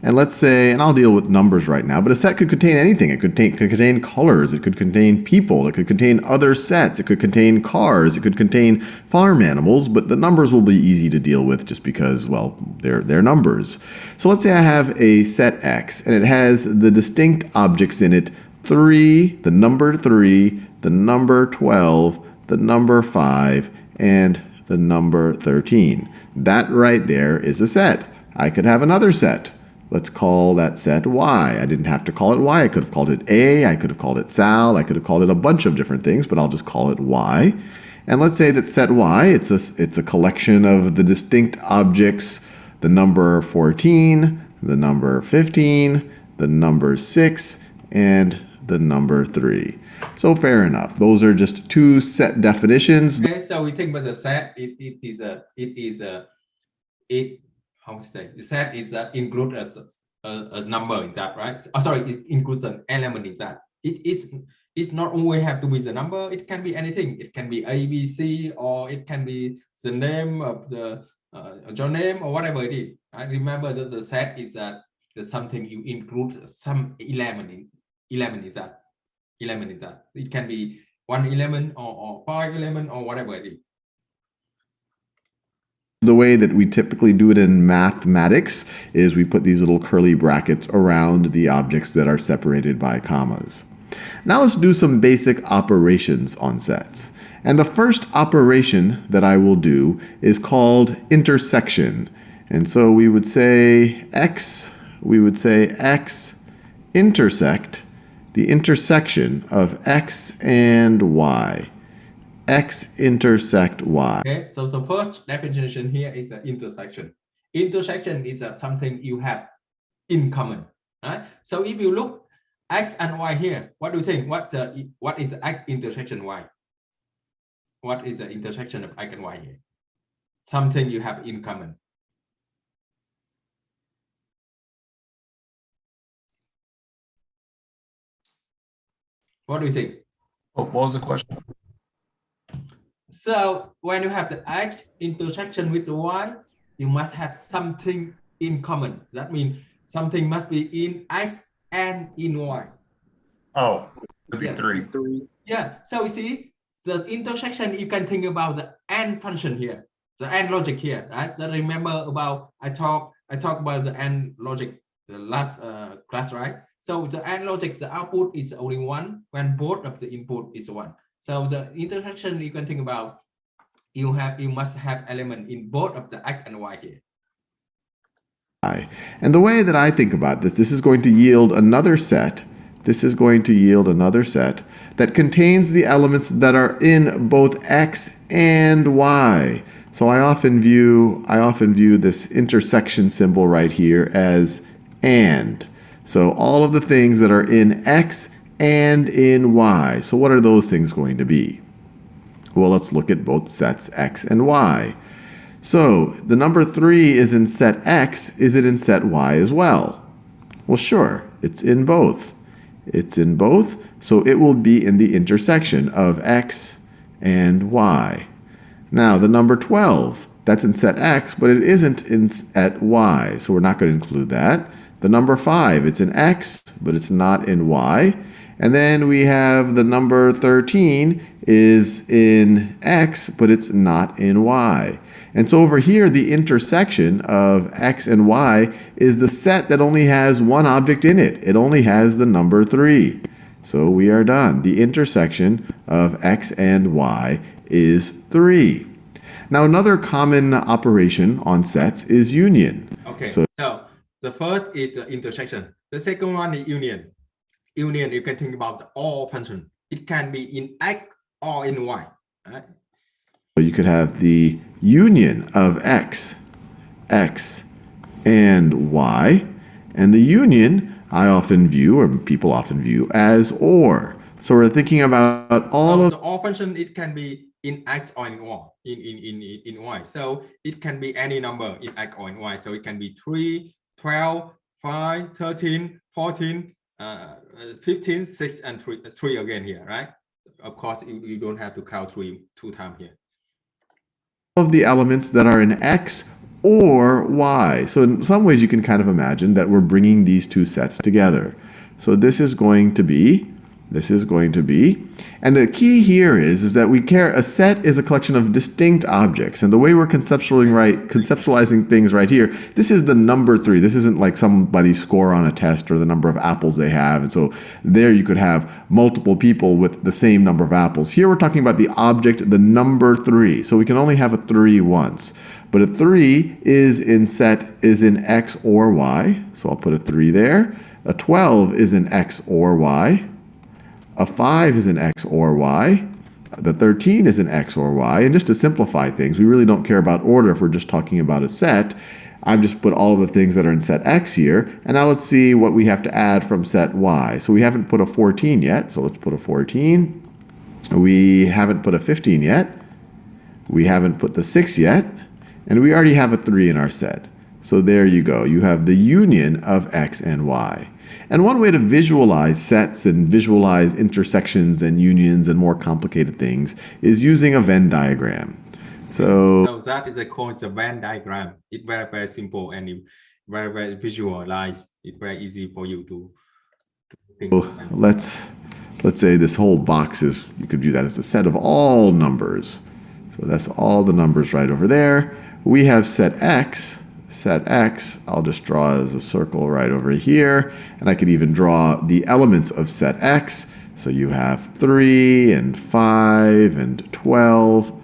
And let's say, and I'll deal with numbers right now, but a set could contain anything. It could contain colors, it could contain people, it could contain other sets, it could contain cars, it could contain farm animals, but the numbers will be easy to deal with just because, well, they're numbers. So let's say I have a set X, and it has the distinct objects in it, 3, the number 3, the number 12, the number 5, and the number 13. That right there is a set. I could have another set. let's call that set Y. I didn't have to call it Y. I could have called it A. I could have called it Sal. I could have called it a bunch of different things, but I'll just call it Y. And let's say that set Y, it's a collection of the distinct objects, the number 14, the number 15, the number 6, and the number 3. So fair enough. Those are just two set definitions. Okay, so we think about the set. How to say? The set is include a number in that, right? Oh, sorry, it includes an element in that. It's not only have to be the number. It can be anything. It can be A, B, C, or it can be the name of the your name or whatever it is. Right? Remember that the set is that something you include some element in that. It can be 1 element or 5 element or whatever it is. The way that we typically do it in mathematics is we put these little curly brackets around the objects that are separated by commas. Now let's do some basic operations on sets. And the first operation that I will do is called intersection. And so we would say x intersect the intersection of x and y. X intersect y. Okay, so the first definition here is the intersection. Intersection is something you have in common. Right? So if you look x and y here, what do you think? What is x intersection y? What is the intersection of x and y here? Something you have in common. What do you think? What was the question? So when you have the x intersection with the y, you must have something in common. That means something must be in x and in y. Oh, it'd be Yeah. 3. Yeah. So you see the intersection. You can think about the AND function here, the AND logic here. Right. So remember about I talk about the AND logic the last class, right? So the AND logic, the output is only 1 when both of the input is 1. So the intersection you can think about, you must have element in both of the x and y here. And the way that I think about this is going to yield another set. This is going to yield another set that contains the elements that are in both x and y. So I often view this intersection symbol right here as AND. So all of the things that are in x and in y. So what are those things going to be? Well, let's look at both sets x and y. So the number 3 is in set x. Is it in set y as well? Well, sure. It's in both. It's in both. So it will be in the intersection of x and y. Now the number 12, that's in set x, but it isn't in set y. So we're not going to include that. The number 5, it's in x, but it's not in y. And then we have the number 13 is in x, but it's not in y. And so over here, the intersection of x and y is the set that only has one object in it. It only has the number 3. So we are done. The intersection of x and y is 3. Now another common operation on sets is union. Okay, so the first is the intersection. The second one is union. Union, you can think about the OR function. It can be in x or in y. Right? So you could have the union of x, and y, and the union I often view, or people often view, as OR. So we're thinking about all of the OR function. It can be in x or in y. In y. So it can be any number in x or in y. So it can be 3, 12, 5, 13, 14. 15, 6, and 3 again here, right? Of course, you don't have to count 3 2 times here. Of the elements that are in x or y. So in some ways you can kind of imagine that we're bringing these two sets together. So this is going to be, and the key here is that a set is a collection of distinct objects. And the way we're conceptualizing things right here, this is the number 3. This isn't like somebody's score on a test or the number of apples they have. And so there you could have multiple people with the same number of apples. Here we're talking about the object, the number 3. So we can only have a 3 once. but a 3 is in X or Y. So I'll put a 3 there. A 12 is in X or Y. A 5 is in X or Y. The 13 is in X or Y. And just to simplify things, we really don't care about order if we're just talking about a set. I've just put all of the things that are in set X here. And now let's see what we have to add from set Y. So we haven't put a 14 yet. So let's put a 14. We haven't put a 15 yet. We haven't put the 6 yet. And we already have a 3 in our set. So there you go. You have the union of X and Y. And one way to visualize sets and visualize intersections and unions and more complicated things is using a Venn diagram. So that is called the Venn diagram. It's very, very simple and very, very visualized. It's very easy for you to think. Let's say this whole box is, you could view that as a set of all numbers. So that's all the numbers right over there. We have set X. Set X, I'll just draw as a circle right over here. And I could even draw the elements of set X. So you have 3 and 5 and 12.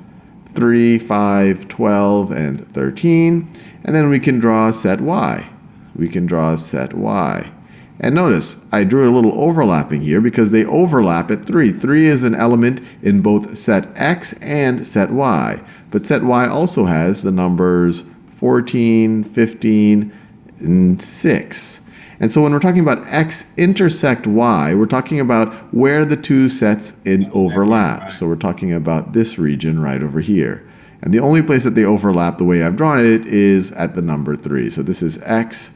3, 5, 12, and 13. And then we can draw set Y. We can draw set Y. And notice, I drew a little overlapping here because they overlap at 3. 3 is an element in both set X and set Y. But set Y also has the numbers 14, 15, and 6. And so when we're talking about X intersect Y, we're talking about where the two sets overlap. So we're talking about this region right over here. And the only place that they overlap the way I've drawn it is at the number 3. So this is X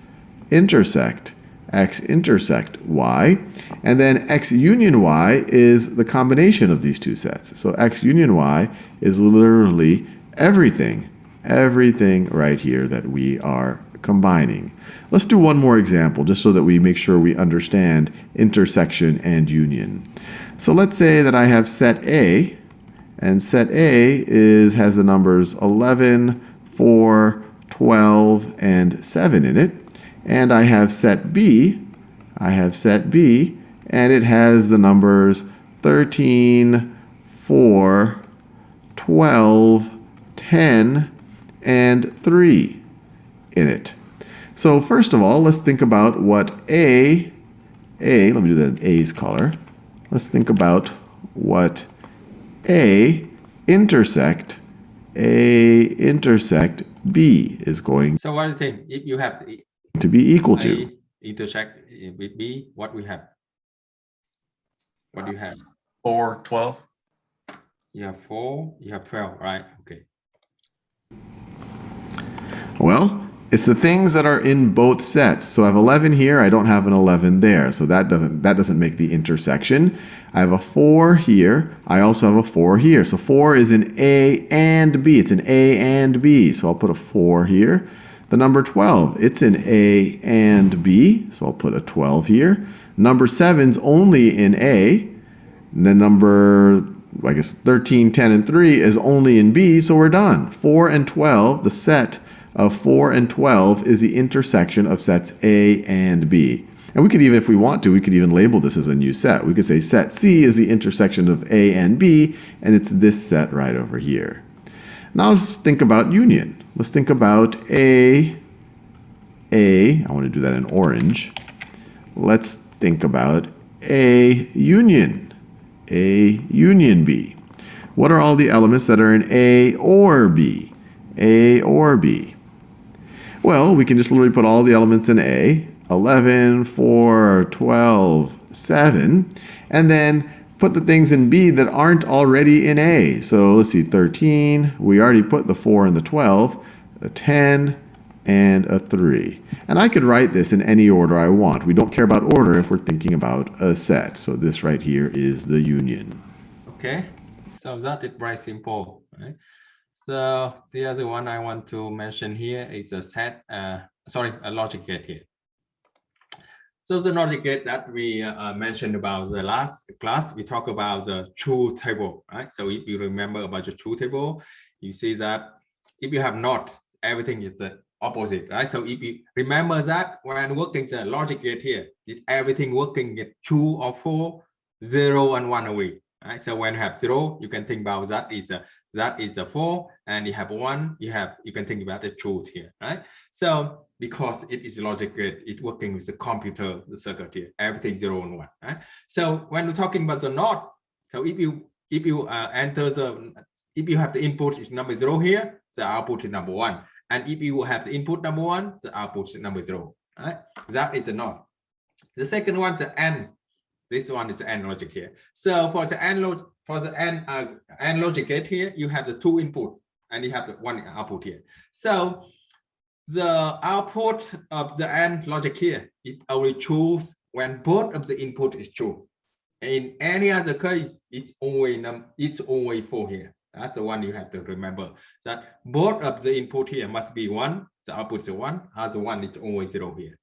intersect Y. And then X union Y is the combination of these two sets. So X union Y is literally everything right here that we are combining. Let's do one more example just so that we make sure we understand intersection and union. So let's say that I have set A, and set A has the numbers 11, 4, 12, and 7 in it. And I have set B, and it has the numbers 13, 4, 12, 10, and 3 in it. So first of all, let's think about what let me do that in A's color. Let's think about what A intersect B is going So what do you think? If you have to be equal to. A intersect with B, what we have? What do you have? 4, 12. You have 4, you have 12, right? Okay. Well, it's the things that are in both sets. So I have 11 here, I don't have an 11 there. So that doesn't make the intersection. I have a 4 here, I also have a 4 here. So 4 is in A and B. It's in A and B. So I'll put a 4 here. The number 12, it's in A and B. So I'll put a 12 here. Number 7's only in A. And then number, I guess 13, 10, and 3 is only in B. So we're done. 4 and 12, the set of 4 and 12 is the intersection of sets A and B. And we could even, if we want to, we could even label this as a new set. We could say set C is the intersection of A and B, and it's this set right over here. Now let's think about union. Let's think about I want to do that in orange. Let's think about A union B. What are all the elements that are in A or B? A or B? Well, we can just literally put all the elements in A, 11, 4, 12, 7, and then put the things in B that aren't already in A. So let's see, 13, we already put the 4 and the 12, a 10, and a 3. And I could write this in any order I want. We don't care about order if we're thinking about a set. So this right here is the union. Okay, so that is very simple, right? So the other one I want to mention here is a a logic gate here. So the logic gate that we mentioned about the last class, we talked about the truth table, right? So if you remember about the truth table, you see that if you have not, everything is the opposite, right? So if you remember that when working the logic gate here, everything working get true or false, 0 and 1 away. Right? So when you have 0, you can think about that is a 4, and you have 1, you can think about the truth here, right? So because it is logic gate, it's working with the computer, the circuit here, everything 0 and 1, right? So when we're talking about the NOT, so if you enter if you have the input is number 0 here, the output is number 1, and if you have the input number 1, the output is number 0, right? That is a NOT. The second one, the AND. This one is the AND logic here. So for the AND logic gate here, you have the 2 input and you have the 1 output here. So the output of the AND logic here is only true when both of the input is true. In any other case, it's only 4 here. That's the one you have to remember. That both of the input here must be 1. The output is 1. Other one is only 0 here.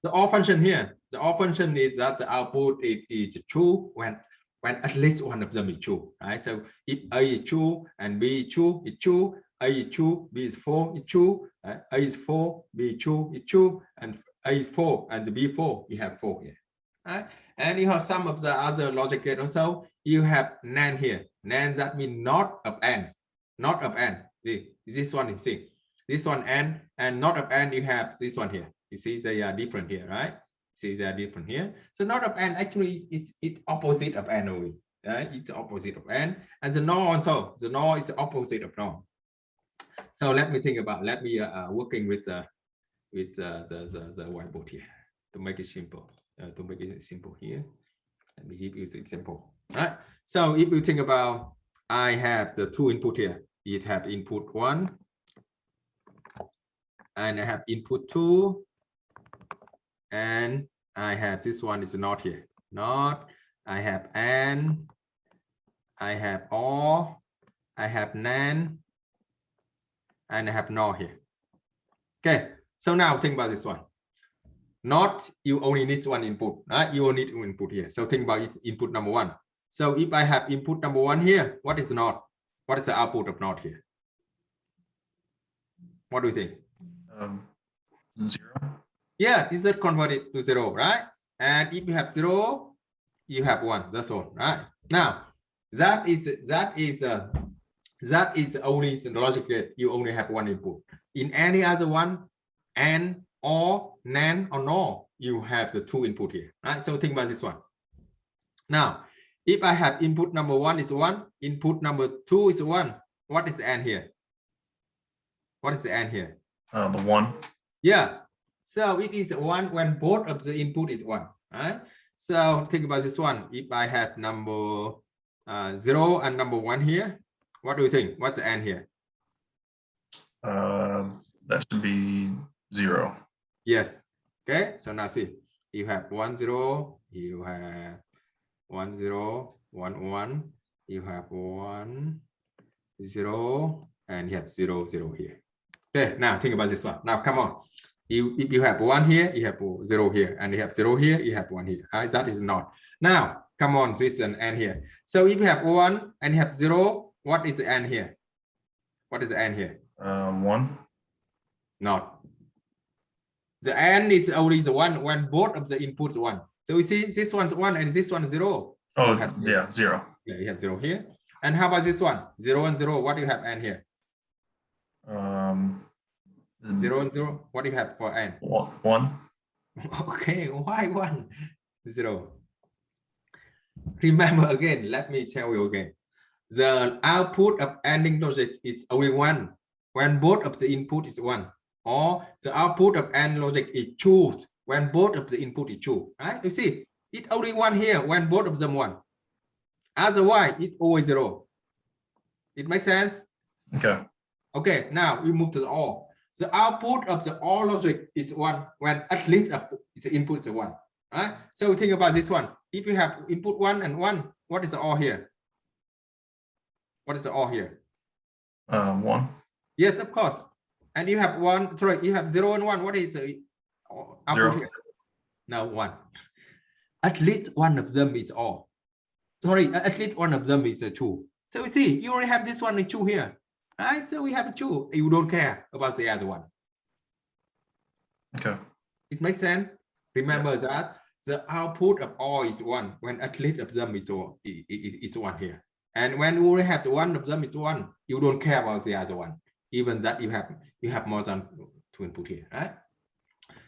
The OR function here, the OR function is that the output is true when at least one of them is true, right? So if A is true and B is true, it's true. A is true, B is 4, it's true. A is 4, B is true, it's true. And A is 4 and the B 4, you have 4 here, right? And you have some of the other logic gate also. You have NAND here. NAND, that means not of AND, not of AND. See, this one, you see, this one AND, and not of AND, you have this one here. You see, they are different here, right? See, they are different here. So not of AND actually is opposite of AND only, right? It's opposite of AND. And the NOR also, the NOR is the opposite of NOR. So let me think about, working with the whiteboard here to make it simple. Here. Let me give you the example. All right. So if you think about, I have the 2 input here. It have input 1, and I have input 2. And I have this one is not here. Not. I have AND. I have OR. I have NAND. And I have NOR here. Okay. So now think about this one. Not, you only need 1 input, right? You only need 1 input here. So think about its input number 1. So if I have input number 1 here, what is NOT? What is the output of NOT here? What do you think? 0. Yeah, is it converted to 0, right? And if you have 0, you have 1. That's all, right? Now, that is only the logic gate. You only have 1 input. In any other one, AND, OR, NAND, or NOR, you have the 2 input here, right? So think about this one. Now, if I have input number 1 is 1, input number 2 is 1, what is the AND here? What is the AND here? The 1. Yeah. So it is 1 when both of the input is 1, right? So think about this one. If I have number 0 and number 1 here, what do you think? What's the AND here? That should be 0. Yes. Okay. So now see, you have 1 0, you have 1 0, 1 1, you have 1 0, and you have 0 0 here. Okay. Now think about this one. Now come on. If you have 1 here, you have 0 here, and you have 0 here, you have 1 here. Right? That is not. Now, come on, this is an AND here. So if you have 1 and you have 0, what is the AND here? What is the AND here? 1. Not. The AND is only the 1 when both of the inputs 1. So you see, this one 1 and this one 0. Oh, yeah, 0. Yeah, you have 0 here. And how about this one? 0 and 0. What do you have AND here? 0 and 0. What do you have for AND? 1. Okay, why 1? 0. Remember again, let me tell you again. The output of ANDing logic is only 1 when both of the input is 1. Or the output of AND logic is true when both of the input is true. Right? You see, it's only 1 here when both of them 1. Otherwise, it's always 0. It makes sense? Okay. Okay, now we move to the OR. The output of the OR logic is 1 when at least the input is 1. Right? So think about this one. If you have input 1 and 1, what is the OR here? What is the OR here? 1. Yes, of course. And you have 1, sorry, you have 0 and 1. What is the output 0. here? No, 1. At least one of them is OR. Sorry, at least one of them is a true. So you see, you only have this one and 2 here. Right? So we have a 2. You don't care about the other one. Okay. It makes sense. Remember that. the output of all is 1 when at least of them is 1 here. And when you only have the one of them is 1, you don't care about the other one, even that you have more than 2 input here, right?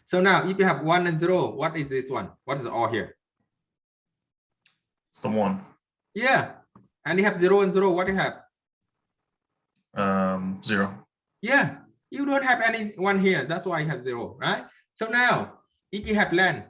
So now if you have 1 and 0, what is this one? What is all here? It's the 1. Yeah, and you have 0 and 0. What do you have? 0. Yeah, you don't have any 1 here. That's why you have 0, right? So now if you have NAND,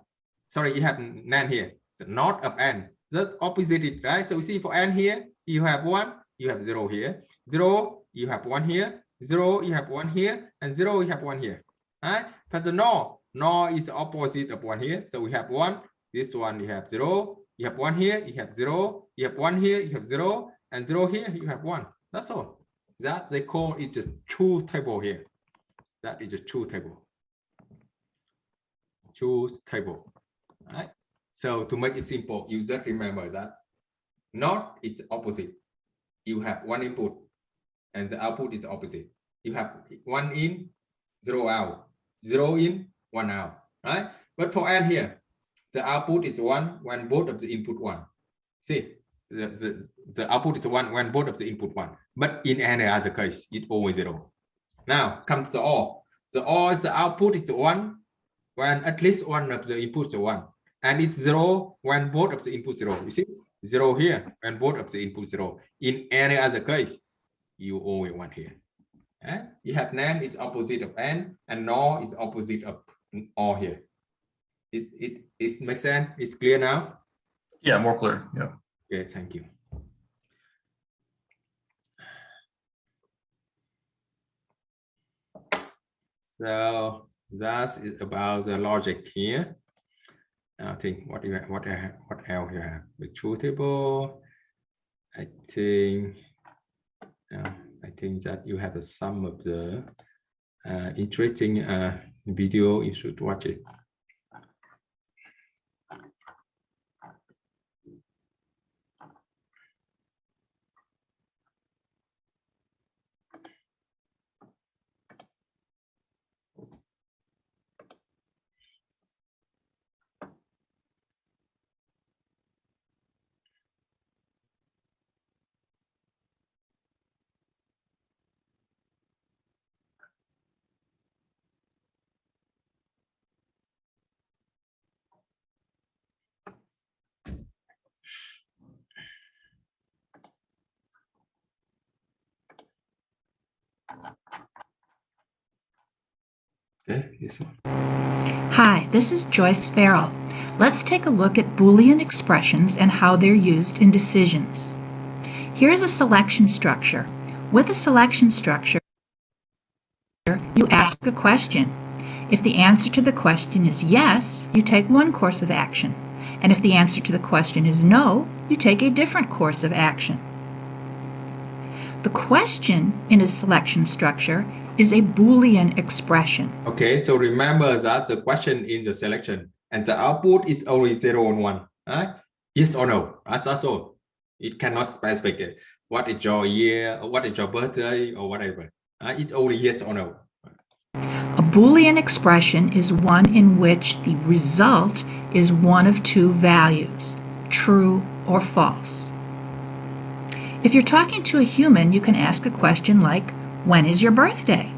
sorry, you have NAND here, so not of n, the opposite it, right? So we see for n here, you have 1, you have 0 here, 0, you have 1 here, 0, you have 1 here, and 0, you have 1 here, right? But the NOR is the opposite of 1 here, so we have 1, this one you have 0, you have 1 here, you have 0, you have 1 here, you have 0, and 0 here, you have 1. That's all. That they call it a truth table here. That is a truth table. Truth table. Right? So to make it simple, you just remember that NOT is opposite. You have 1 input and the output is the opposite. You have 1 in, 0 out, 0 in, 1 out, right? But for AND here, the output is 1 when both of the input 1. See, the output is 1 when both of the input 1. But in any other case, it's always 0. Now come to the OR. The OR is the output is 1 when at least one of the inputs are 1. And it's 0 when both of the inputs 0. You see, 0 here when both of the inputs 0. In any other case, you always 1 here. You have NAND is opposite of AND, and NOR is opposite of OR here. It makes sense? It's clear now? Yeah, more clear. Yeah. Okay, thank you. So that is about the logic here. I think what else you have? The truth table. I think that you have some of the interesting video. You should watch it. Okay, this one. Hi, this is Joyce Farrell. Let's take a look at Boolean expressions and how they're used in decisions. Here's a selection structure. With a selection structure, you ask a question. If the answer to the question is yes, you take one course of action. And if the answer to the question is no, you take a different course of action. The question in a selection structure is a Boolean expression. Okay, so remember that the question in the selection and the output is only 0 and 1, right? Yes or no, that's all. It cannot specify what is your year, or what is your birthday, or whatever. It's only yes or no. A Boolean expression is one in which the result is one of two values, true or false. If you're talking to a human, you can ask a question like, when is your birthday?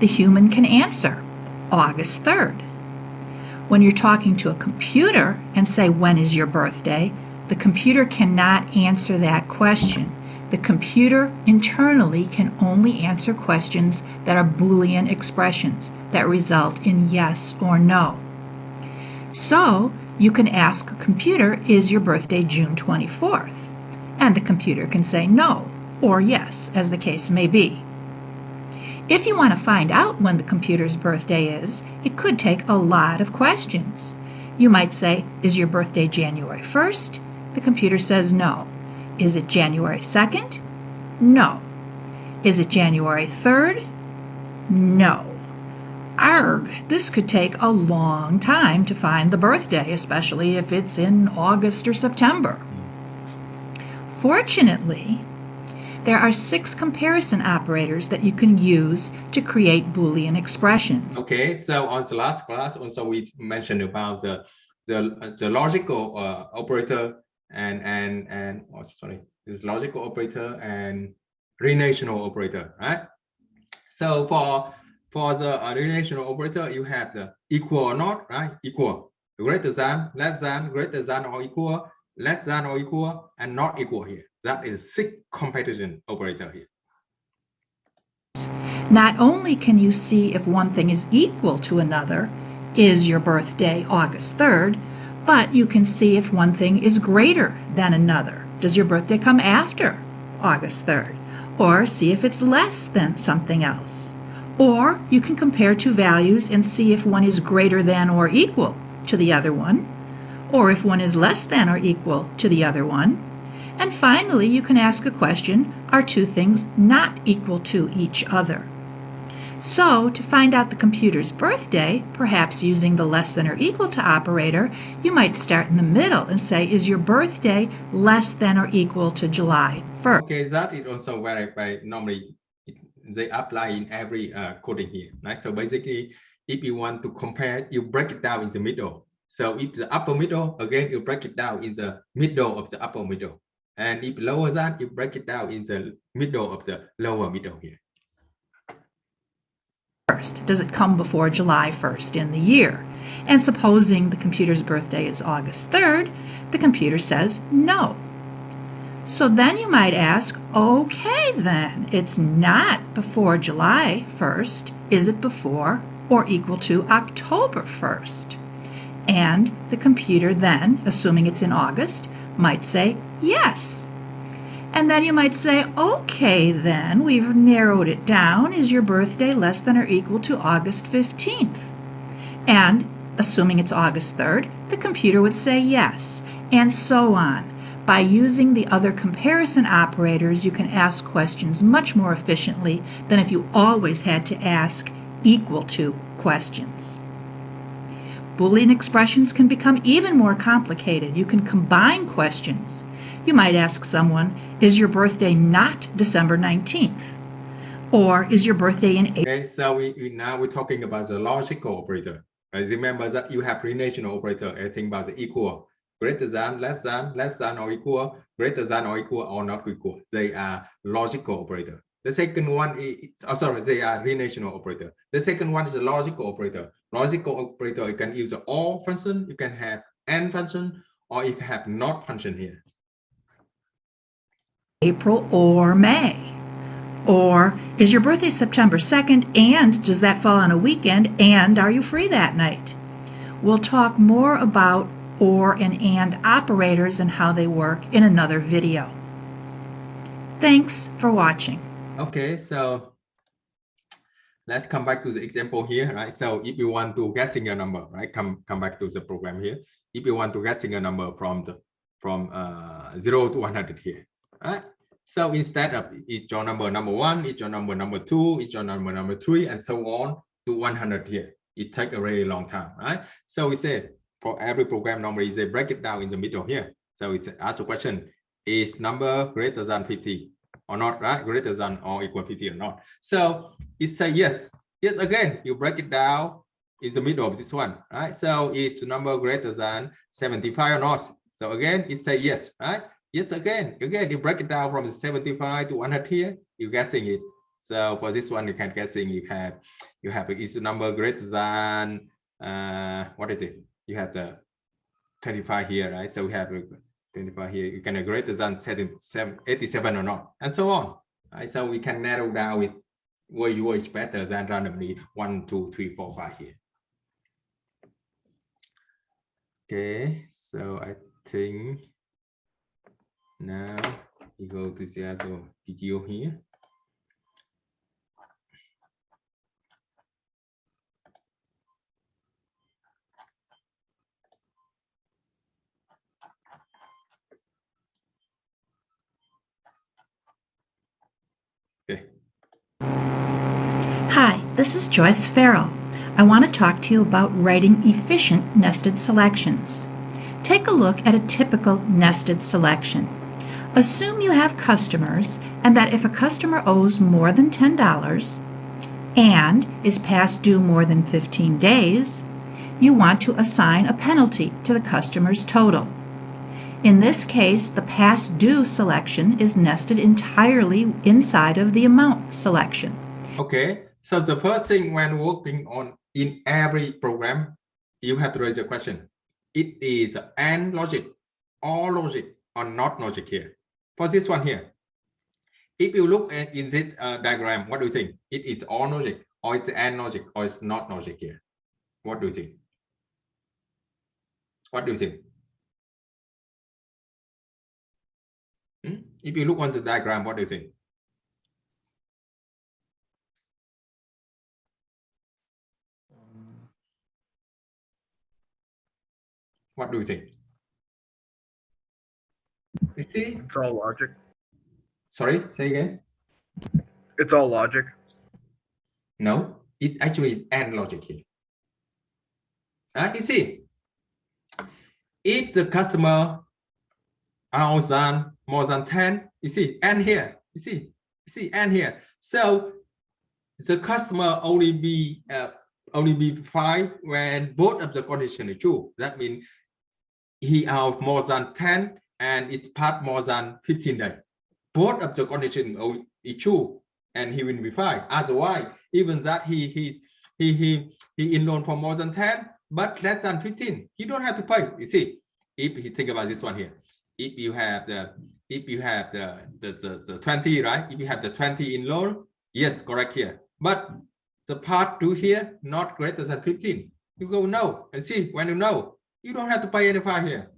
The human can answer, August 3rd. When you're talking to a computer and say, when is your birthday? The computer cannot answer that question. The computer internally can only answer questions that are Boolean expressions that result in yes or no. So, you can ask a computer, is your birthday June 24th? And the computer can say no or yes, as the case may be. If you want to find out when the computer's birthday is, it could take a lot of questions. You might say, is your birthday January 1st? The computer says no. Is it January 2nd? No. Is it January 3rd? No. Arg, this could take a long time to find the birthday, especially if it's in August or September. Fortunately, there are 6 comparison operators that you can use to create Boolean expressions. Okay, so on the last class, also we mentioned about the the logical operator and oh, sorry, this logical operator and relational operator, right? So for the relational operator, you have the equal or not, right? Equal, greater than, less than, greater than or equal, less than or equal, and not equal here. That is 6 comparison operator here. Not only can you see if one thing is equal to another, is your birthday August 3rd, but you can see if one thing is greater than another. Does your birthday come after August 3rd? Or see if it's less than something else. Or you can compare two values and see if one is greater than or equal to the other one, or if one is less than or equal to the other one. And finally, you can ask a question, are two things not equal to each other? So, to find out the computer's birthday, perhaps using the less than or equal to operator, you might start in the middle and say, is your birthday less than or equal to July 1st? Okay, that is also very normally they apply in every coding here, right? So basically, if you want to compare, you break it down in the middle. So if the upper middle, again, you break it down in the middle of the upper middle. And if lower that, you break it down in the middle of the lower middle here. Does it come before July 1st in the year? And supposing the computer's birthday is August 3rd, the computer says no. So then you might ask, okay then, it's not before July 1st. Is it before or equal to October 1st? And the computer then, assuming it's in August, might say yes. And then you might say, okay then, we've narrowed it down. Is your birthday less than or equal to August 15th? And assuming it's August 3rd, the computer would say yes, and so on. By using the other comparison operators, you can ask questions much more efficiently than if you always had to ask equal to questions. Boolean expressions can become even more complicated. You can combine questions. You might ask someone, is your birthday not December 19th? Or is your birthday in April? Okay, so now we're talking about the logical operator. Right? Remember that you have relational operator, everything about the equal, greater than, less than or equal, greater than or equal, or not equal. They are logical operator. The second one is, they are relational operator. The second one is a logical operator. Logical operator, you can use the or function, you can have and function, or you can have not function here. April or May? Or is your birthday September 2nd and does that fall on a weekend and are you free that night? We'll talk more about or and operators and how they work in another video. Thanks for watching. Okay, so let's come back to the example here, right? So if you want to get single number, right? Come back to the program here. If you want to get single number from 0 to 100 here, right? So instead of each your number 1, each your number 2, each your number 3, and so on to 100 here, it takes a really long time, right? So we say for every program normally they break it down in the middle here. So we ask the question: is number greater than 50 or not, right? Greater than or equal 50 or not? So it say yes. Yes, again, you break it down in the middle of this one, right? So it's number greater than 75 or not? So again, it say yes, right? Yes, again, you break it down from 75 to 100 here, you're guessing it. So for this one, you can guessing you have is number greater than what is it? You have the 25 here, right? So we have 25 here. You can greater than 87 or not, and so on. Right? So we can narrow down with which better than randomly 1, 2, 3, 4, 5 here. Okay, so I think now we go to the other video here. Okay. Hi, this is Joyce Farrell. I want to talk to you about writing efficient nested selections. Take a look at a typical nested selection. Assume you have customers and that if a customer owes more than $10 and is past due more than 15 days, you want to assign a penalty to the customer's total. In this case, the past due selection is nested entirely inside of the amount selection. Okay, so the first thing when working on in every program, you have to raise your question. It is AND logic, or logic, or not logic here. For this one here, if you look at in this diagram, what do you think? It is all logic, or it's AND logic, or it's not logic here? What do you think? What do you think? If you look on the diagram, what do you think? What do you think? You see? It's all logic. Sorry, say again. It's all logic. No, it actually is AND logic here. You see, if the customer are more than 10, you see, and here, you see, and here. So the customer only be 5 when both of the condition is true. That means he are more than 10 and it's part more than 15 days. Both of the condition is true and he will be 5. Otherwise, even that he in loan for more than 10 but less than 15, he don't have to pay. You see, if you think about this one here, if you have the 20, right? If you have the 20 in loan, yes, correct here. But the part 2 here not greater than 15. You go no, and see, when you know, you don't have to pay any fine here.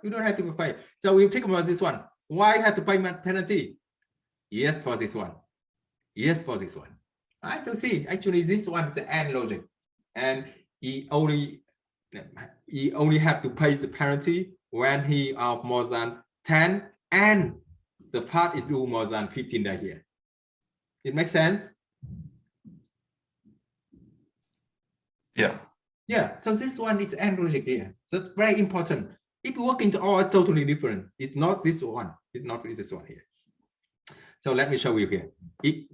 You don't have to pay. So we think about this one. Why have to pay penalty? Yes, for this one. Yes, for this one. So see, actually this one is the AND logic, and he only have to pay the penalty when he are more than 10 and the part is due more than 15 days here. It makes sense? Yeah. Yeah, so this one is AND logic here. So it's very important. If you work into all, it's totally different. It's not this one. It's not this one here. So let me show you here. If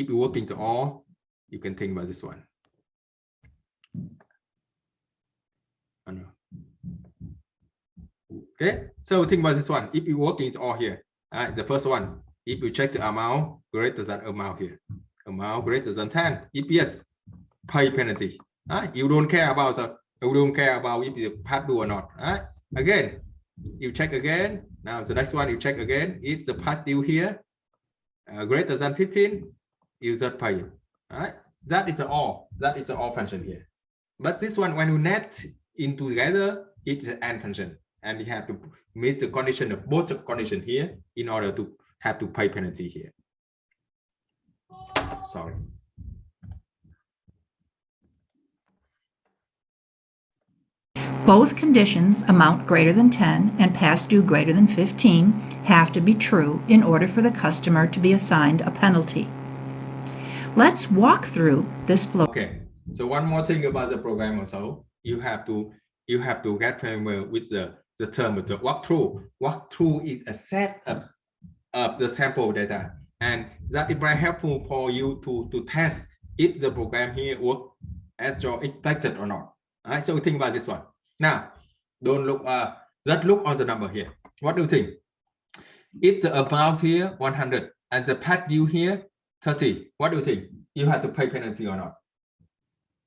you work into all, you can think about this one. Okay, so think about this one. If you work into all here, the first one, if you check the amount greater than amount here, amount greater than 10, if yes, pay penalty. You don't care about if you past due or not. Again, you check again. Now the next one you check again. If the past due here greater than 15, you just pay. That is the all. That is the all function here. But this one, when you net in together, it's an AND function, and you have to meet the condition of both the condition here in order to have to pay penalty here. Sorry. Both conditions, amount greater than 10 and past due greater than 15, have to be true in order for the customer to be assigned a penalty. Let's walk through this flow. Okay, so one more thing about the program also, you have to get familiar with the term of the walkthrough. Walkthrough is a set of the sample data, and that is very helpful for you to test if the program here works as you expected or not. So think about this one. Now, don't look, just look on the number here. What do you think? If the amount here 100 and the past due here 30, what do you think? You have to pay penalty or not?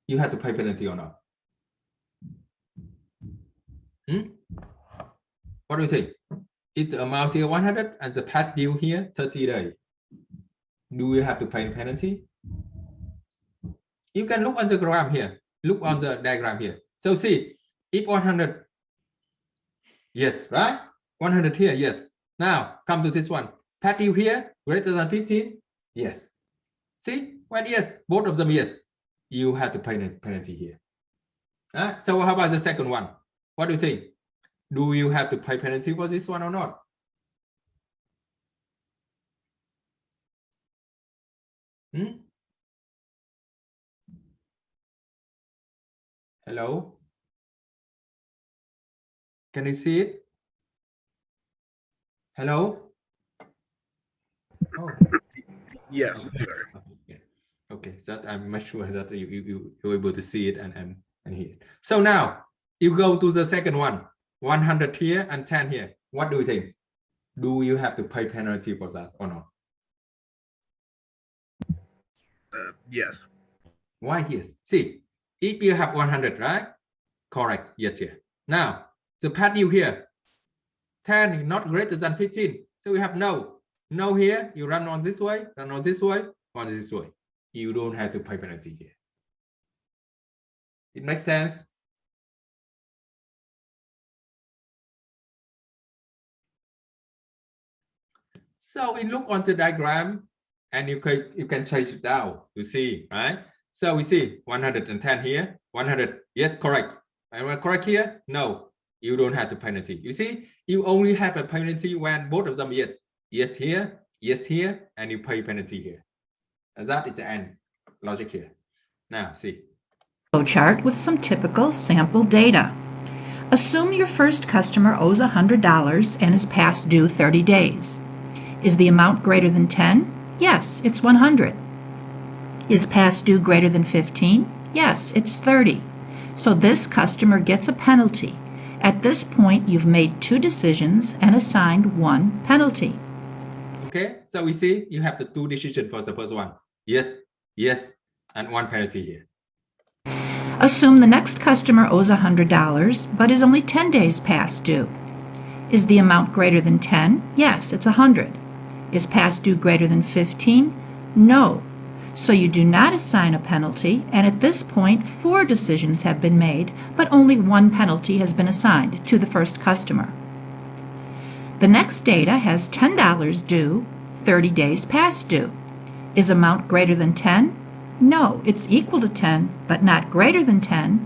You have to pay penalty or not? What do you think? If the amount here 100 and the past due here 30 days, do you have to pay penalty? You can look on the diagram here. Look on the diagram here. So see, if 100, yes, right? 100 here, yes. Now come to this one. Past due here greater than 15, yes. See, when yes, both of them yes, you have to pay penalty here. So how about the second one? What do you think? Do you have to pay penalty for this one or not? Hello? Can you see it? Hello? Oh. Yes, sir. Okay, that I'm not sure that you're able to see it and and here. So now you go to the second one, 100 here and 10 here. What do you think? Do you have to pay penalty for that or not? Yes. Why yes? See, if you have 100, right? Correct. Yes, here. Now, the past due here, 10 is not greater than 15. So we have no. No here, you run on this way, run on this way, on this way. You don't have to pay penalty here. It makes sense? So we look on the diagram and you can change it down. You see, right? So we see 110 here, 100. Yes, correct. Am I correct here? No, you don't have the penalty. You see, you only have a penalty when both of them yes. Yes here, and you pay penalty here. And that is the end logic here. Now see. Flowchart with some typical sample data. Assume your first customer owes $100 and is past due 30 days. Is the amount greater than 10? Yes, it's 100. Is past due greater than 15? Yes, it's 30. So this customer gets a penalty. At this point, you've made 2 decisions and assigned 1 penalty. Okay, so we see you have the 2 decisions for the first one. Yes, and 1 penalty here. Assume the next customer owes $100, but is only 10 days past due. Is the amount greater than 10? Yes, it's 100. Is past due greater than 15? No. So you do not assign a penalty, and at this point 4 decisions have been made, but only 1 penalty has been assigned to the first customer. The next data has $10 due, 30 days past due. Is amount greater than 10? No, it's equal to 10, but not greater than 10.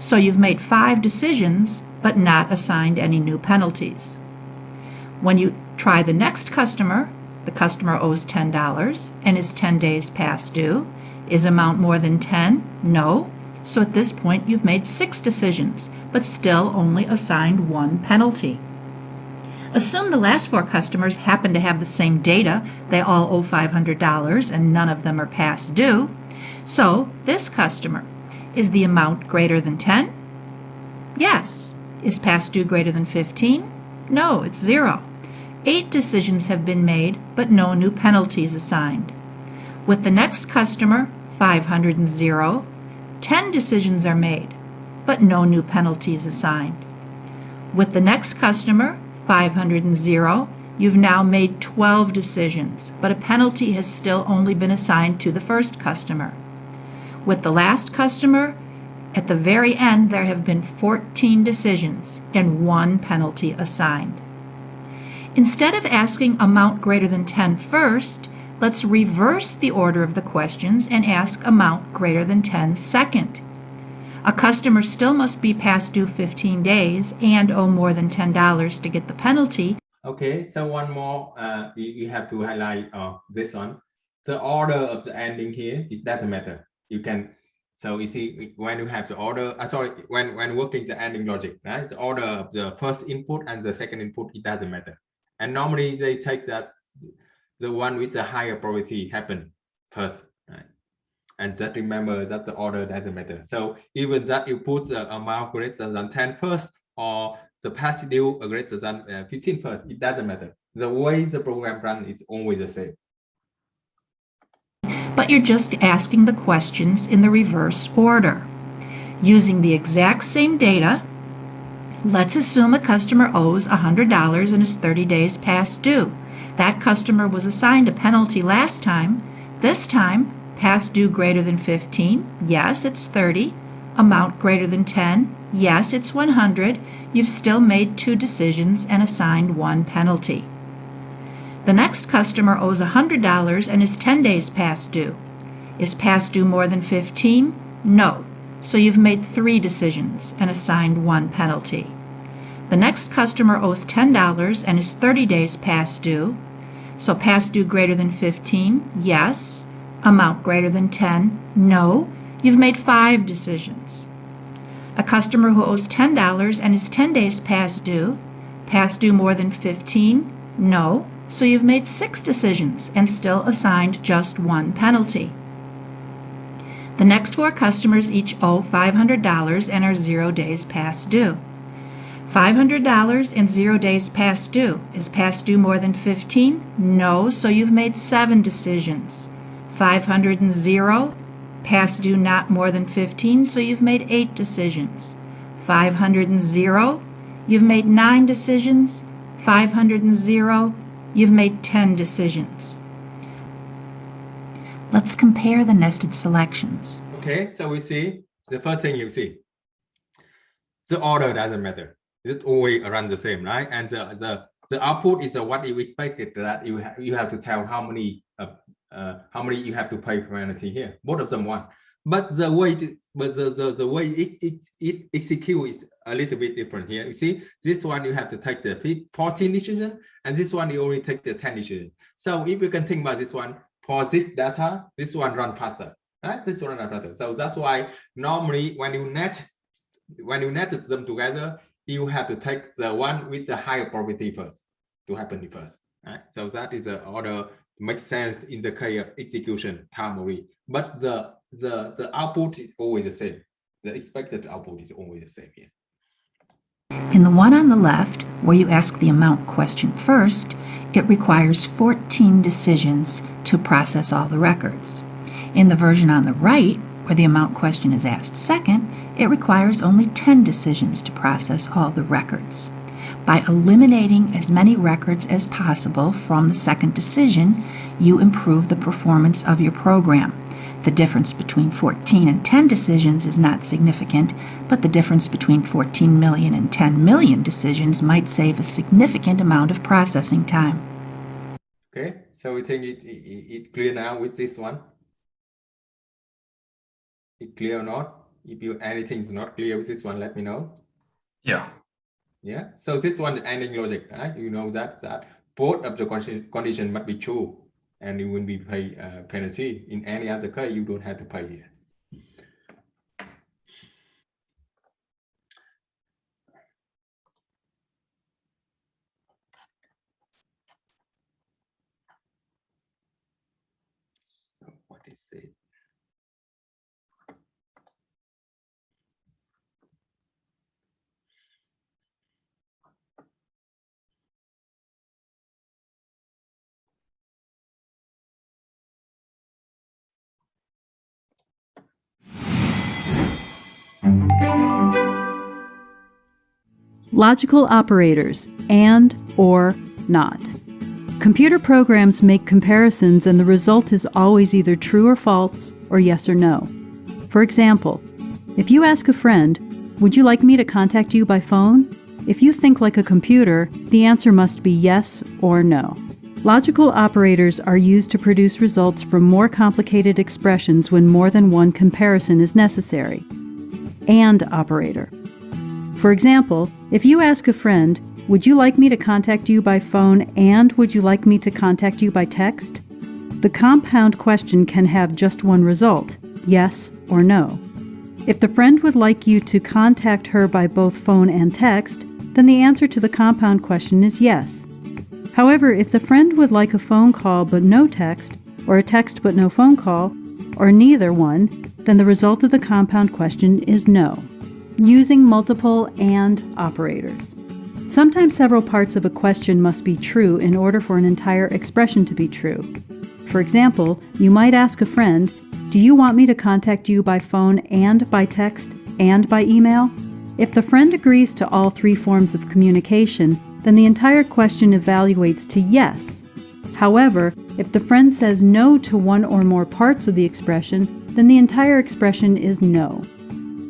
So you've made 5 decisions, but not assigned any new penalties. When you try the next customer, the customer owes $10 and is 10 days past due. Is amount more than 10? No. So at this point you've made 6 decisions, but still only assigned 1 penalty. Assume the last 4 customers happen to have the same data. They all owe $500 and none of them are past due. So this customer, is the amount greater than 10? Yes. Is past due greater than 15? No, it's 0. 8 decisions have been made, but no new penalties assigned. With the next customer, 500 and 0, 10 decisions are made, but no new penalties assigned. With the next customer, 500 and 0, you've now made 12 decisions, but a penalty has still only been assigned to the first customer. With the last customer, at the very end, there have been 14 decisions and 1 penalty assigned. Instead of asking amount greater than 10 first, let's reverse the order of the questions and ask amount greater than 10 second. A customer still must be past due 15 days and owe more than $10 to get the penalty. Okay, so one more, you have to highlight this one. The order of the ending here, it doesn't matter. You can, so you see when you have the order, when working the ending logic, right? The order of the first input and the second input, it doesn't matter. And normally they take that the one with the higher probability happen first, right? And just remember that the order doesn't matter. So even that you put the amount greater than 10 first or the past due greater than 15 first, it doesn't matter. The way the program runs is always the same. But you're just asking the questions in the reverse order. Using the exact same data, let's assume a customer owes $100 and is 30 days past due. That customer was assigned a penalty last time. This time, past due greater than 15, yes, it's 30. Amount greater than 10, yes, it's 100. You've still made 2 decisions and assigned 1 penalty. The next customer owes $100 and is 10 days past due. Is past due more than 15? No. So you've made 3 decisions and assigned 1 penalty. The next customer owes $10 and is 30 days past due. So past due greater than 15? Yes. Amount greater than 10? No. You've made 5 decisions. A customer who owes $10 and is 10 days past due more than 15? No. So you've made 6 decisions and still assigned just 1 penalty. The next 4 customers each owe $500 and are 0 days past due. $500 and 0 days past due. Is past due more than 15? No, so you've made 7 decisions. 500 and 0, past due not more than 15, so you've made 8 decisions. 500 and 0, you've made 9 decisions. 500 and 0, you've made 10 decisions. Let's compare the nested selections. Okay, so we see the first thing you see. The order doesn't matter. It always run the same, right? And the output is what you expected, that you have to tell how many you have to pay penalty here. Both of them one, but the way it executes is a little bit different here. You see, this one you have to take the 14 decision, and this one you only take the 10 decision. So if you can think about this one, for this data, this one run faster, right? This one run faster. So that's why normally when you net them together, you have to take the one with the higher probability first to happen first, right? So that is the order. Makes sense in the case of execution time only, but the output is always the same. The expected output is always the same here. In the one on the left, where you ask the amount question first, it requires 14 decisions to process all the records. In the version on the right, where the amount question is asked second, it requires only 10 decisions to process all the records. By eliminating as many records as possible from the second decision, you improve the performance of your program. The difference between 14 and 10 decisions is not significant, but the difference between 14 million and 10 million decisions might save a significant amount of processing time. Okay, so we think it clear now with this one. It clear or not? If anything is not clear with this one, let me know. Yeah. Yeah, so this one, the ending logic, right? You know that both of the condition must be true, and you will be pay penalty. In any other case, you don't have to pay here. So what is it? Logical operators, and, or, not. Computer programs make comparisons and the result is always either true or false, or yes or no. For example, if you ask a friend, "Would you like me to contact you by phone?" If you think like a computer, the answer must be yes or no. Logical operators are used to produce results from more complicated expressions when more than one comparison is necessary. And operator. For example, if you ask a friend, "Would you like me to contact you by phone and would you like me to contact you by text?" The compound question can have just one result, yes or no. If the friend would like you to contact her by both phone and text, then the answer to the compound question is yes. However, if the friend would like a phone call but no text, or a text but no phone call, or neither one, then the result of the compound question is no. Using multiple and operators. Sometimes several parts of a question must be true in order for an entire expression to be true. For example, you might ask a friend, "Do you want me to contact you by phone and by text and by email?" If the friend agrees to all 3 forms of communication, then the entire question evaluates to yes. However, if the friend says no to one or more parts of the expression, then the entire expression is no.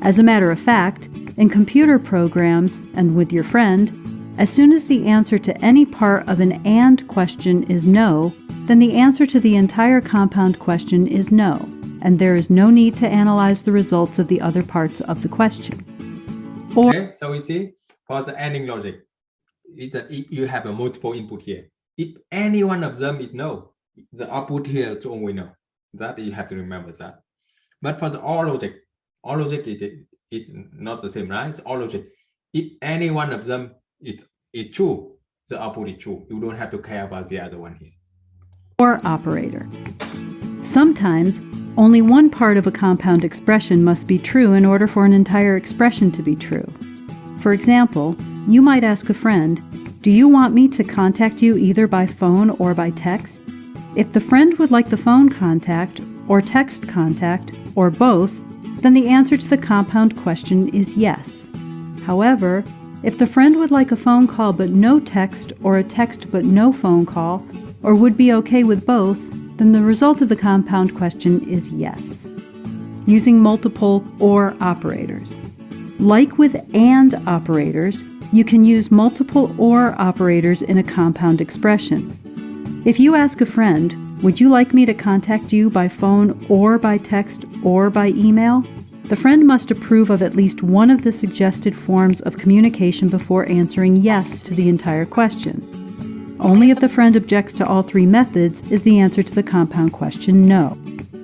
As a matter of fact, in computer programs and with your friend, as soon as the answer to any part of an and question is no, then the answer to the entire compound question is no, and there is no need to analyze the results of the other parts of the question. Or, okay, so we see for the ending logic, is that if you have a multiple input here, if any one of them is no, the output here is only no. That you have to remember that. But for the OR logic is not the same, right? It's OR logic. If any one of them is true, the output is true. You don't have to care about the other one here. or operator. Sometimes, only one part of a compound expression must be true in order for an entire expression to be true. For example, you might ask a friend, "Do you want me to contact you either by phone or by text?" If the friend would like the phone contact, or text contact, or both, then the answer to the compound question is yes. However, if the friend would like a phone call but no text, or a text but no phone call, or would be okay with both, then the result of the compound question is yes. Using multiple or operators. Like with and operators, you can use multiple or operators in a compound expression. If you ask a friend, "Would you like me to contact you by phone or by text or by email?" the friend must approve of at least one of the suggested forms of communication before answering yes to the entire question. Only if the friend objects to all three methods is the answer to the compound question no.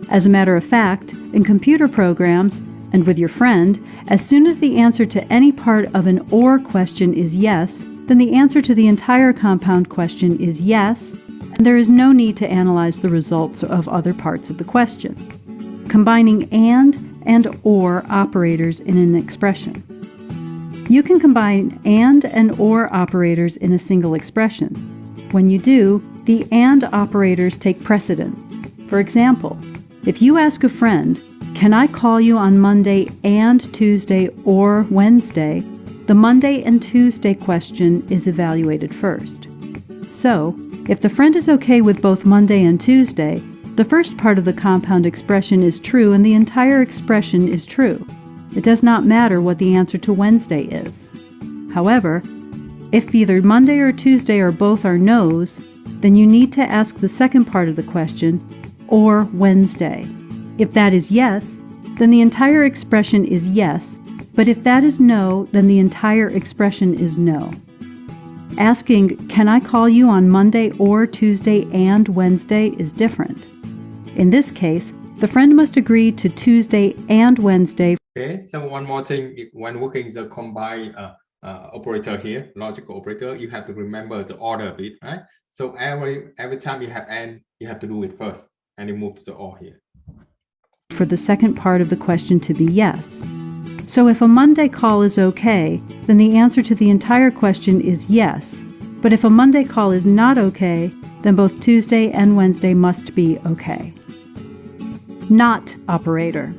As a matter of fact, in computer programs, and with your friend, as soon as the answer to any part of an or question is yes, then the answer to the entire compound question is yes, and there is no need to analyze the results of other parts of the question. Combining and or operators in an expression. You can combine and or operators in a single expression. When you do, the and operators take precedent. For example, if you ask a friend, "Can I call you on Monday and Tuesday or Wednesday?" the Monday and Tuesday question is evaluated first. So, if the friend is okay with both Monday and Tuesday, the first part of the compound expression is true and the entire expression is true. It does not matter what the answer to Wednesday is. However, if either Monday or Tuesday or both are no's, then you need to ask the second part of the question, or Wednesday. If that is yes, then the entire expression is yes, but if that is no, then the entire expression is no. Asking, "Can I call you on Monday or Tuesday and Wednesday?" is different. In this case, the friend must agree to Tuesday and Wednesday. Okay, so one more thing, when working the combine operator here, logical operator, you have to remember the order a bit, right? So every time you have and, you have to do it first, and you move to the or here. For the second part of the question to be yes. So if a Monday call is okay, then the answer to the entire question is yes. But if a Monday call is not okay, then both Tuesday and Wednesday must be okay. Not operator.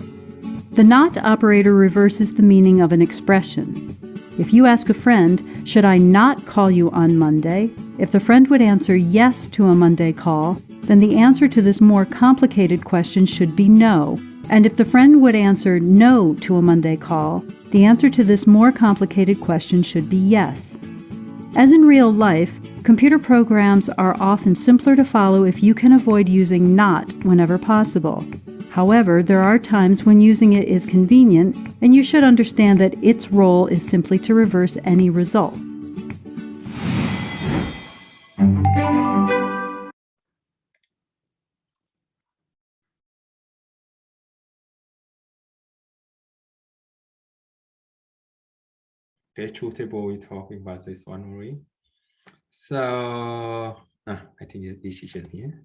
The not operator reverses the meaning of an expression. If you ask a friend, "Should I not call you on Monday?" if the friend would answer yes to a Monday call, then the answer to this more complicated question should be no. And if the friend would answer no to a Monday call, the answer to this more complicated question should be yes. As in real life, computer programs are often simpler to follow if you can avoid using not whenever possible. However, there are times when using it is convenient, and you should understand that its role is simply to reverse any result. Okay, truth table, we're talking about this one already. So, I think the decision here.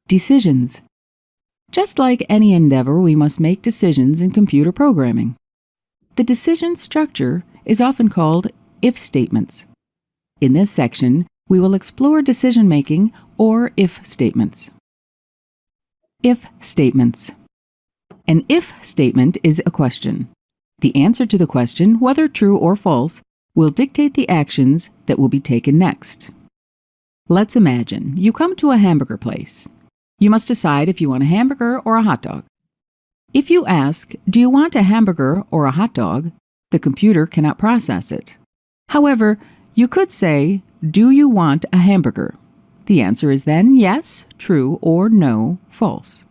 Decisions. Just like any endeavor, we must make decisions in computer programming. The decision structure is often called if statements. In this section, we will explore decision-making or if statements. If statements. An if statement is a question. The answer to the question, whether true or false, will dictate the actions that will be taken next. Let's imagine you come to a hamburger place. You must decide if you want a hamburger or a hot dog. If you ask, "Do you want a hamburger or a hot dog?" the computer cannot process it. However, you could say, "Do you want a hamburger?" The answer is then yes, true, or no, false.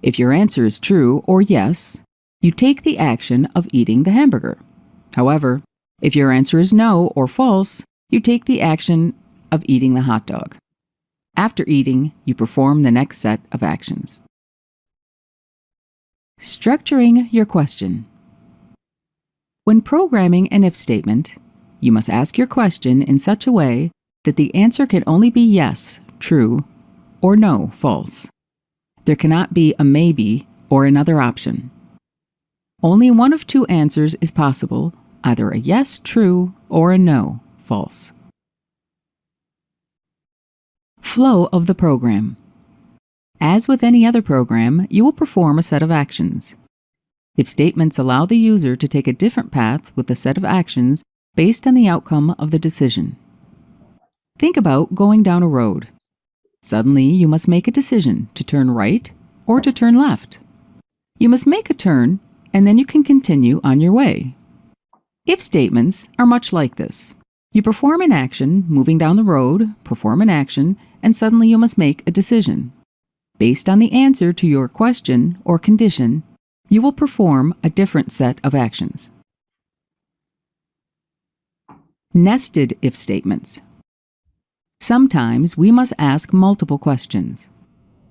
If your answer is true or yes, you take the action of eating the hamburger. However, if your answer is no or false, you take the action of eating the hot dog. After eating, you perform the next set of actions. Structuring your question. When programming an if statement, you must ask your question in such a way that the answer can only be yes, true, or no, false. There cannot be a maybe or another option. Only one of two answers is possible, either a yes, true, or a no, false. Flow of the program. As with any other program, you will perform a set of actions. If statements allow the user to take a different path with a set of actions based on the outcome of the decision. Think about going down a road. Suddenly, you must make a decision to turn right or to turn left. You must make a turn, and then you can continue on your way. If statements are much like this. You perform an action, moving down the road, perform an action, and suddenly you must make a decision. Based on the answer to your question or condition, you will perform a different set of actions. Nested if statements. Sometimes we must ask multiple questions.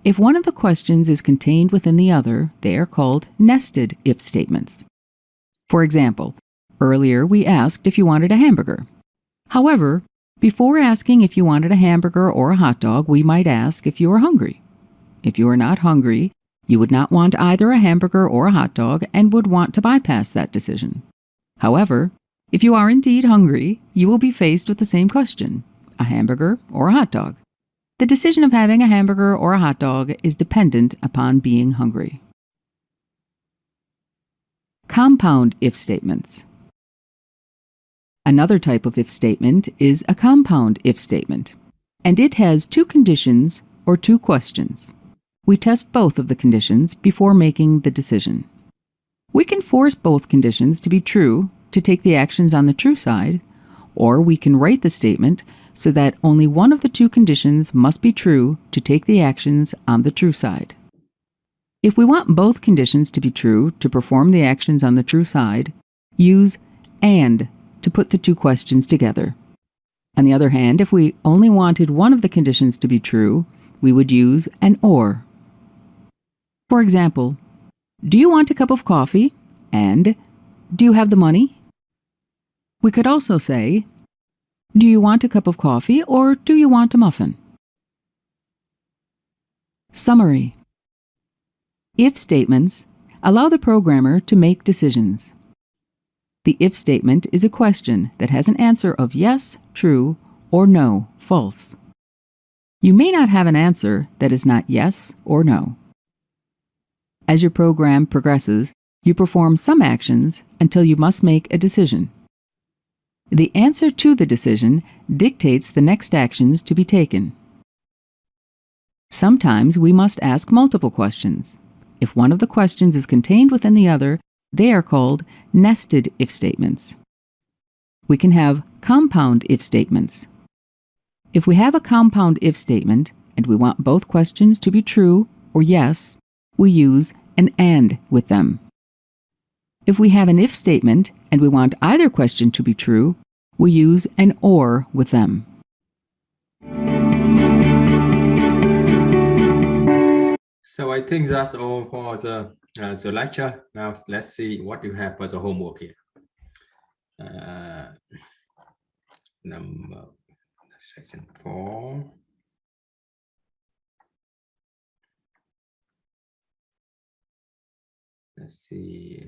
If one of the questions is contained within the other, they are called nested if statements. For example, earlier we asked if you wanted a hamburger. However, before asking if you wanted a hamburger or a hot dog, we might ask if you were hungry. If you are not hungry, you would not want either a hamburger or a hot dog and would want to bypass that decision. However, if you are indeed hungry, you will be faced with the same question, a hamburger or a hot dog. The decision of having a hamburger or a hot dog is dependent upon being hungry. Compound if statements. Another type of if statement is a compound if statement, and it has two conditions or two questions. We test both of the conditions before making the decision. We can force both conditions to be true to take the actions on the true side, or we can write the statement so that only one of the two conditions must be true to take the actions on the true side. If we want both conditions to be true to perform the actions on the true side, use AND to put the two questions together. On the other hand, if we only wanted one of the conditions to be true, we would use an OR. For example, do you want a cup of coffee? And do you have the money? We could also say, do you want a cup of coffee or do you want a muffin? Summary. If statements allow the programmer to make decisions. The if statement is a question that has an answer of yes, true, or no, false. You may not have an answer that is not yes or no. As your program progresses, you perform some actions until you must make a decision. The answer to the decision dictates the next actions to be taken. Sometimes we must ask multiple questions. If one of the questions is contained within the other, they are called nested if statements. We can have compound if statements. If we have a compound if statement and we want both questions to be true or yes, we use an AND with them. If we have an if statement and we want either question to be true, we use an OR with them. So I think that's all for the lecture. Now let's see what you have for the homework here. Section 4. Let's see.